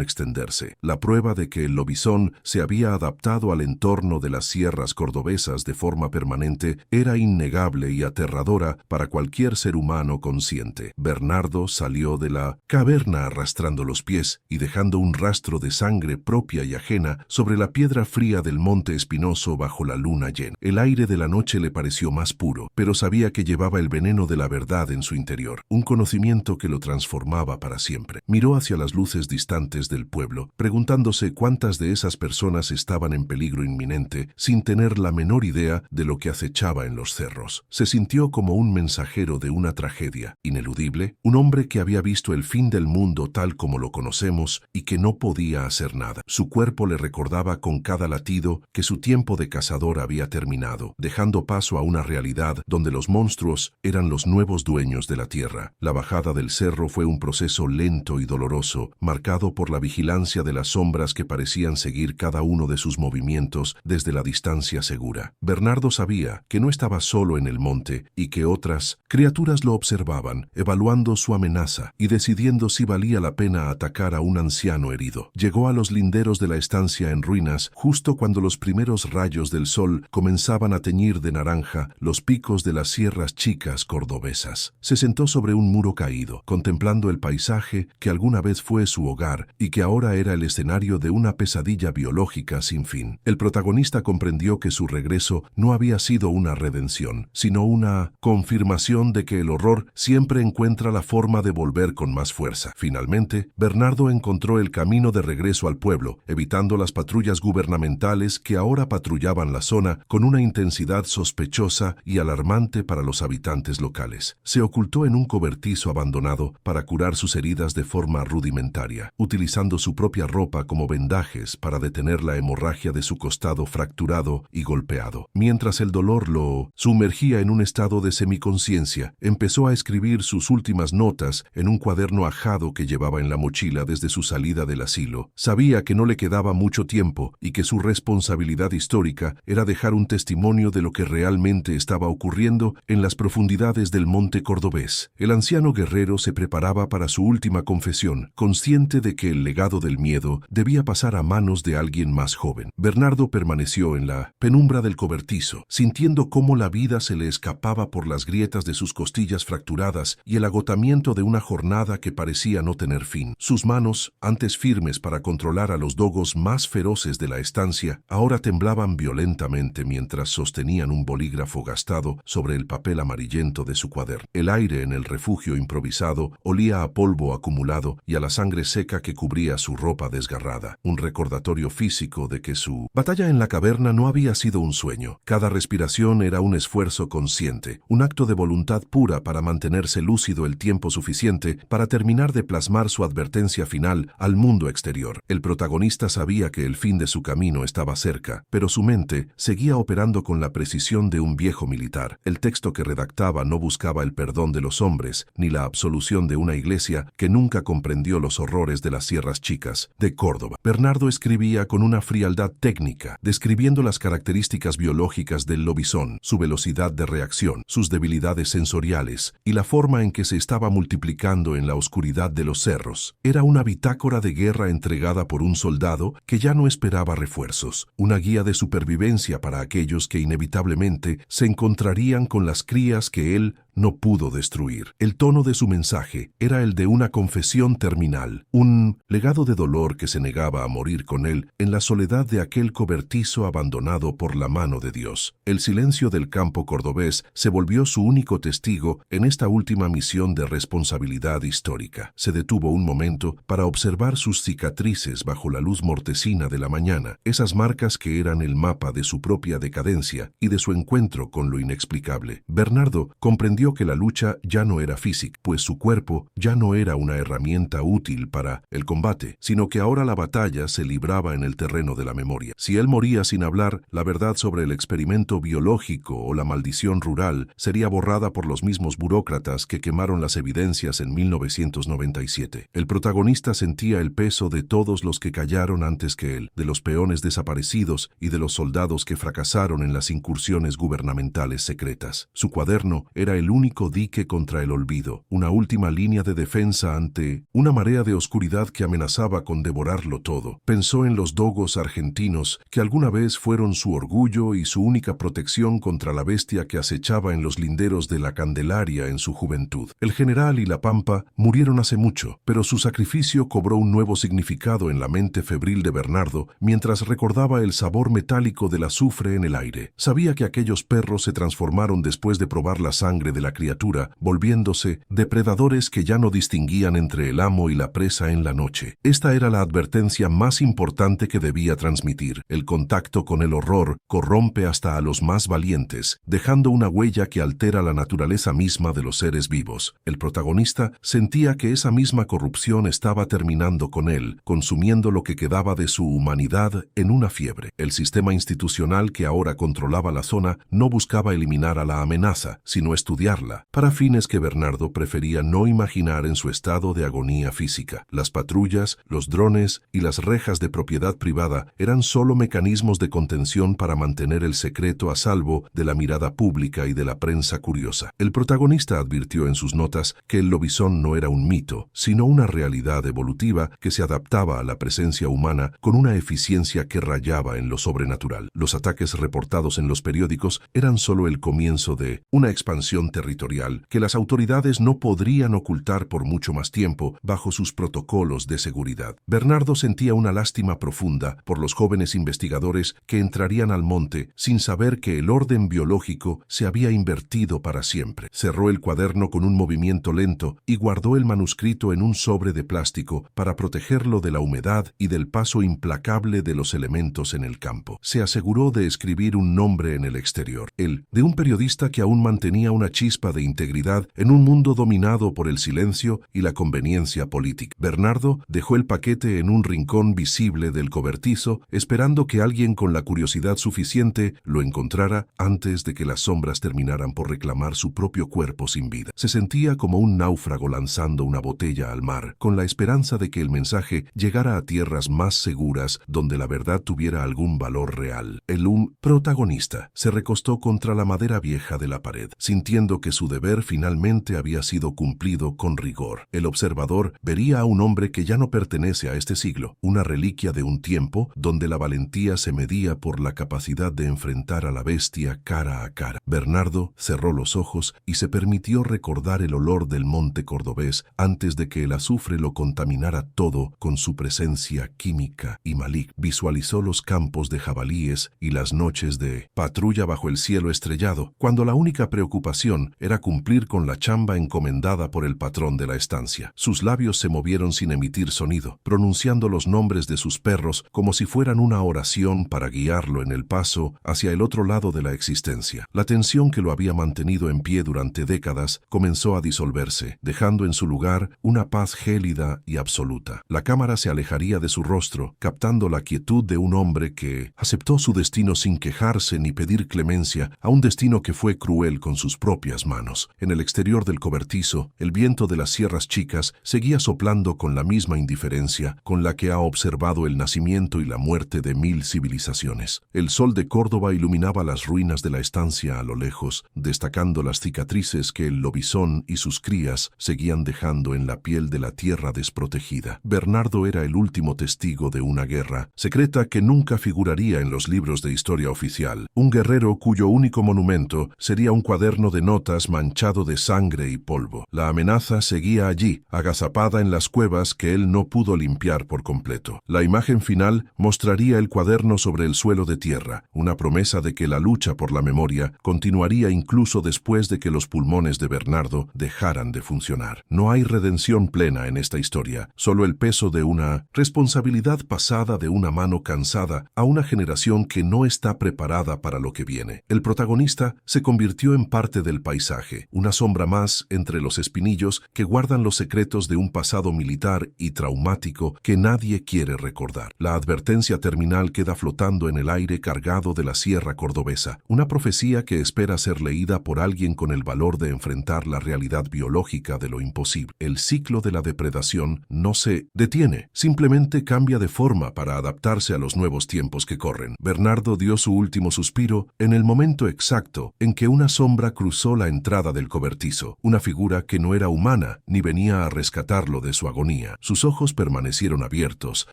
extenderse. La prueba de que el lobizón se había adaptado al entorno de las sierras cordobesas de forma permanente era innegable y aterradora para cualquier ser humano consciente. Bernardo salió de la caverna arrastrando los pies y dejando un rastro de sangre propia y ajena sobre la piedra fría del monte espinoso bajo la luna llena. El aire de la noche le pareció más puro, pero sabía que llevaba el veneno de la verdad en su interior, un conocimiento que lo transformaba para siempre. Miró hacia las luces distantes del pueblo, preguntándose cuántas de esas personas estaban en peligro inminente, sin tener la menor idea de lo que acechaba en los cerros. Se sintió como un mensajero de una tragedia ineludible, un hombre que había visto el fin del mundo tal como lo conocemos y que no podía hacer nada. Su cuerpo le recordaba con cada latido que su tiempo de cazador había terminado, dejando paso a una realidad donde los monstruos eran los nuevos dueños de la tierra. La bajada del cerro fue un proceso lento y doloroso, marcado por la vigilancia de las sombras que parecían seguir cada uno de sus movimientos desde la distancia segura. Bernardo sabía que no estaba solo en el monte y que otras criaturas lo observaban, evaluando su amenaza y decidiendo si valía la pena atacar a un anciano herido. Llegó a los linderos de la estancia en ruinas justo cuando los primeros rayos del sol comenzaban a teñir de naranja los picos de las sierras chicas cordobesas. Se sentó sobre un muro caído, contemplando el paisaje que alguna vez fue su hogar y que ahora era el escenario de una pesadilla biológica sin fin. El protagonista comprendió que su regreso no había sido una redención, sino una confirmación de que el horror siempre encuentra la forma de volver con más fuerza. Finalmente, Bernardo encontró el camino de regreso al pueblo, evitando las patrullas gubernamentales que ahora patrullaban la zona con una intensidad sospechosa y alarmante para los habitantes locales. Se ocultó en un cobertizo abandonado para curar sus heridas de forma rudimentaria, utilizando su propia ropa como vendajes para detener la hemorragia de su costado fracturado y golpeado. Mientras el dolor lo sumergía en un estado de semiconciencia, empezó a escribir sus últimas notas en un cuaderno ajado que llevaba en la mochila desde su salida del asilo. Sabía que no le quedaba mucho tiempo y que su responsabilidad histórica era dejar un testimonio de lo que realmente estaba ocurriendo en las profundidades del monte cordobés. El anciano guerrero se preparaba para su última confesión, consciente de que el legado del miedo debía pasar a manos de alguien más joven. Bernardo permaneció en la penumbra del cobertizo, sintiendo cómo la vida se le escapaba por las grietas de sus costillas fracturadas y el agotamiento de una jornada que parecía no tener fin. Sus manos, antes firmes para controlar a los dogos más feroces de la estancia, ahora temblaban violentamente mientras sostenían un bolígrafo gastado sobre el papel amarillento de su cuaderno. El aire en el refugio improvisado olía a polvo acumulado y a la sangre seca que cubría su ropa desgarrada, un recordatorio físico de que su batalla en la caverna no había sido un sueño. Cada respiración era un esfuerzo consciente, un acto de voluntad pura para mantenerse lúcido el tiempo suficiente para terminar de plasmar su advertencia final al mundo exterior. El protagonista sabía que el fin de su camino estaba cerca, pero su mente seguía operando con la precisión de un viejo militar. El texto que redactaba no buscaba el perdón de los hombres, ni la absolución de una iglesia que nunca comprendió los horrores de las sierras chicas de Córdoba. Bernardo escribía con una frialdad técnica, describiendo las características biológicas del lobizón, su su velocidad de reacción, sus debilidades sensoriales y la forma en que se estaba multiplicando en la oscuridad de los cerros. Era una bitácora de guerra entregada por un soldado que ya no esperaba refuerzos, una guía de supervivencia para aquellos que inevitablemente se encontrarían con las crías que él no pudo destruir. El tono de su mensaje era el de una confesión terminal, un legado de dolor que se negaba a morir con él en la soledad de aquel cobertizo abandonado por la mano de Dios. El silencio del campo cordobés se volvió su único testigo en esta última misión de responsabilidad histórica. Se detuvo un momento para observar sus cicatrices bajo la luz mortecina de la mañana, esas marcas que eran el mapa de su propia decadencia y de su encuentro con lo inexplicable. Bernardo comprendió que la lucha ya no era física, pues su cuerpo ya no era una herramienta útil para el combate, sino que ahora la batalla se libraba en el terreno de la memoria. Si él moría sin hablar, la verdad sobre el experimento biológico o la maldición rural sería borrada por los mismos burócratas que quemaron las evidencias en 1997. El protagonista sentía el peso de todos los que callaron antes que él, de los peones desaparecidos y de los soldados que fracasaron en las incursiones gubernamentales secretas. Su cuaderno era el único dique contra el olvido, una última línea de defensa ante una marea de oscuridad que amenazaba con devorarlo todo. Pensó en los dogos argentinos que alguna vez fueron su orgullo y su única protección contra la bestia que acechaba en los linderos de la Candelaria en su juventud. El general y la Pampa murieron hace mucho, pero su sacrificio cobró un nuevo significado en la mente febril de Bernardo mientras recordaba el sabor metálico del azufre en el aire. Sabía que aquellos perros se transformaron después de probar la sangre de la criatura, volviéndose depredadores que ya no distinguían entre el amo y la presa en la noche. Esta era la advertencia más importante que debía transmitir. El contacto con el horror corrompe hasta a los más valientes, dejando una huella que altera la naturaleza misma de los seres vivos. El protagonista sentía que esa misma corrupción estaba terminando con él, consumiendo lo que quedaba de su humanidad en una fiebre. El sistema institucional que ahora controlaba la zona no buscaba eliminar a la amenaza, sino estudiarla, para fines que Bernardo prefería no imaginar en su estado de agonía física. Las patrullas, los drones y las rejas de propiedad privada eran solo mecanismos de contención para mantener el secreto a salvo de la mirada pública y de la prensa curiosa. El protagonista advirtió en sus notas que el lobizón no era un mito, sino una realidad evolutiva que se adaptaba a la presencia humana con una eficiencia que rayaba en lo sobrenatural. Los ataques reportados en los periódicos eran solo el comienzo de una expansión territorial que las autoridades no podrían ocultar por mucho más tiempo bajo sus protocolos de seguridad. Bernardo sentía una lástima profunda por los jóvenes investigadores que entrarían al monte sin saber que el orden biológico se había invertido para siempre. Cerró el cuaderno con un movimiento lento y guardó el manuscrito en un sobre de plástico para protegerlo de la humedad y del paso implacable de los elementos en el campo. Se aseguró de escribir un nombre en el exterior, el de un periodista que aún mantenía una chispa de integridad en un mundo dominado por el silencio y la conveniencia política. Bernardo dejó el paquete en un rincón visible del cobertizo, esperando que alguien con la curiosidad suficiente lo encontrara antes de que las sombras terminaran por reclamar su propio cuerpo sin vida. Se sentía como un náufrago lanzando una botella al mar, con la esperanza de que el mensaje llegara a tierras más seguras donde la verdad tuviera algún valor real. El protagonista se recostó contra la madera vieja de la pared, sintiendo que su deber finalmente había sido cumplido con rigor. El observador vería a un hombre que ya no pertenece a este siglo, una reliquia de un tiempo donde la valentía se medía por la capacidad de enfrentar a la bestia cara a cara. Bernardo cerró los ojos y se permitió recordar el olor del monte cordobés antes de que el azufre lo contaminara todo con su presencia química y maligna. Visualizó los campos de jabalíes y las noches de patrulla bajo el cielo estrellado, cuando la única preocupación era cumplir con la chamba encomendada por el patrón de la estancia. Sus labios se movieron sin emitir sonido, pronunciando los nombres de sus perros como si fueran una oración para guiarlo en el paso hacia el otro lado de la existencia. La tensión que lo había mantenido en pie durante décadas comenzó a disolverse, dejando en su lugar una paz gélida y absoluta. La cámara se alejaría de su rostro, captando la quietud de un hombre que aceptó su destino sin quejarse ni pedir clemencia a un destino que fue cruel con sus propias frías manos. En el exterior del cobertizo, el viento de las Sierras Chicas seguía soplando con la misma indiferencia con la que ha observado el nacimiento y la muerte de 1000 civilizaciones. El sol de Córdoba iluminaba las ruinas de la estancia a lo lejos, destacando las cicatrices que el lobizón y sus crías seguían dejando en la piel de la tierra desprotegida. Bernardo era el último testigo de una guerra secreta que nunca figuraría en los libros de historia oficial. Un guerrero cuyo único monumento sería un cuaderno de notas manchado de sangre y polvo. La amenaza seguía allí, agazapada en las cuevas que él no pudo limpiar por completo. La imagen final mostraría el cuaderno sobre el suelo de tierra, una promesa de que la lucha por la memoria continuaría incluso después de que los pulmones de Bernardo dejaran de funcionar. No hay redención plena en esta historia, solo el peso de una responsabilidad pasada de una mano cansada a una generación que no está preparada para lo que viene. El protagonista se convirtió en parte del paisaje, una sombra más entre los espinillos que guardan los secretos de un pasado militar y traumático que nadie quiere recordar. La advertencia terminal queda flotando en el aire cargado de la sierra cordobesa, una profecía que espera ser leída por alguien con el valor de enfrentar la realidad biológica de lo imposible. El ciclo de la depredación no se detiene, simplemente cambia de forma para adaptarse a los nuevos tiempos que corren. Bernardo dio su último suspiro en el momento exacto en que una sombra cruzó la entrada del cobertizo, una figura que no era humana ni venía a rescatarlo de su agonía. Sus ojos permanecieron abiertos,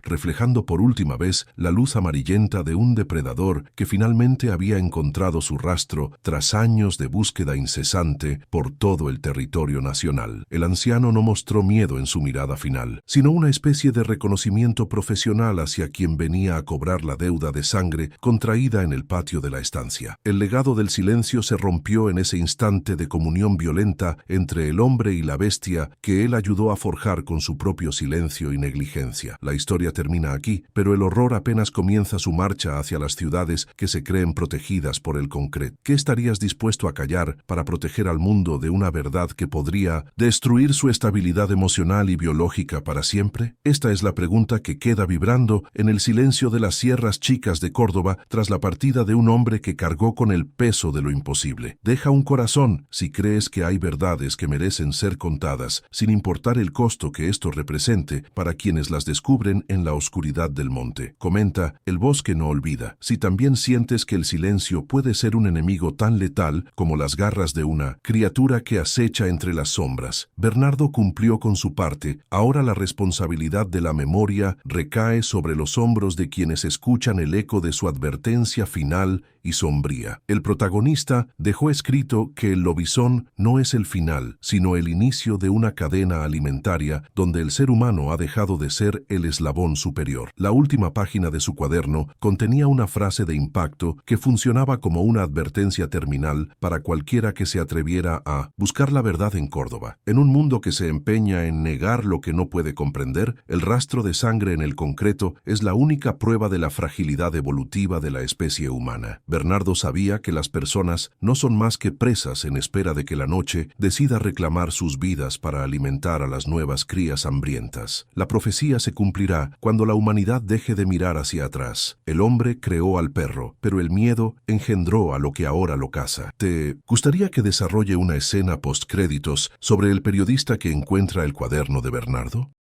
reflejando por última vez la luz amarillenta de un depredador que finalmente había encontrado su rastro tras años de búsqueda incesante por todo el territorio nacional. El anciano no mostró miedo en su mirada final, sino una especie de reconocimiento profesional hacia quien venía a cobrar la deuda de sangre contraída en el patio de la estancia. El legado del silencio se rompió en ese instante de comunión violenta entre el hombre y la bestia que él ayudó a forjar con su propio silencio y negligencia. La historia termina aquí, pero el horror apenas comienza su marcha hacia las ciudades que se creen protegidas por el concreto. ¿Qué estarías dispuesto a callar para proteger al mundo de una verdad que podría destruir su estabilidad emocional y biológica para siempre? Esta es la pregunta que queda vibrando en el silencio de las Sierras Chicas de Córdoba tras la partida de un hombre que cargó con el peso de lo imposible. Deja un corazón si crees que hay verdades que merecen ser contadas, sin importar el costo que esto represente para quienes las descubren en la oscuridad del monte. Comenta, el bosque no olvida. Si también sientes que el silencio puede ser un enemigo tan letal como las garras de una criatura que acecha entre las sombras. Bernardo cumplió con su parte. Ahora la responsabilidad de la memoria recae sobre los hombros de quienes escuchan el eco de su advertencia final y sombría. El protagonista dejó escrito que el lobizón no es el final, sino el inicio de una cadena alimentaria donde el ser humano ha dejado de ser el eslabón superior. La última página de su cuaderno contenía una frase de impacto que funcionaba como una advertencia terminal para cualquiera que se atreviera a buscar la verdad en Córdoba. En un mundo que se empeña en negar lo que no puede comprender, el rastro de sangre en el concreto es la única prueba de la fragilidad evolutiva de la especie humana. Bernardo sabía que las personas no son más que presas en espera de que la noche decida reclamar sus vidas para alimentar a las nuevas crías hambrientas. La profecía se cumplirá cuando la humanidad deje de mirar hacia atrás. El hombre creó al perro, pero el miedo engendró a lo que ahora lo caza. ¿Te gustaría que desarrolle una escena postcréditos sobre el periodista que encuentra el cuaderno de Bernardo?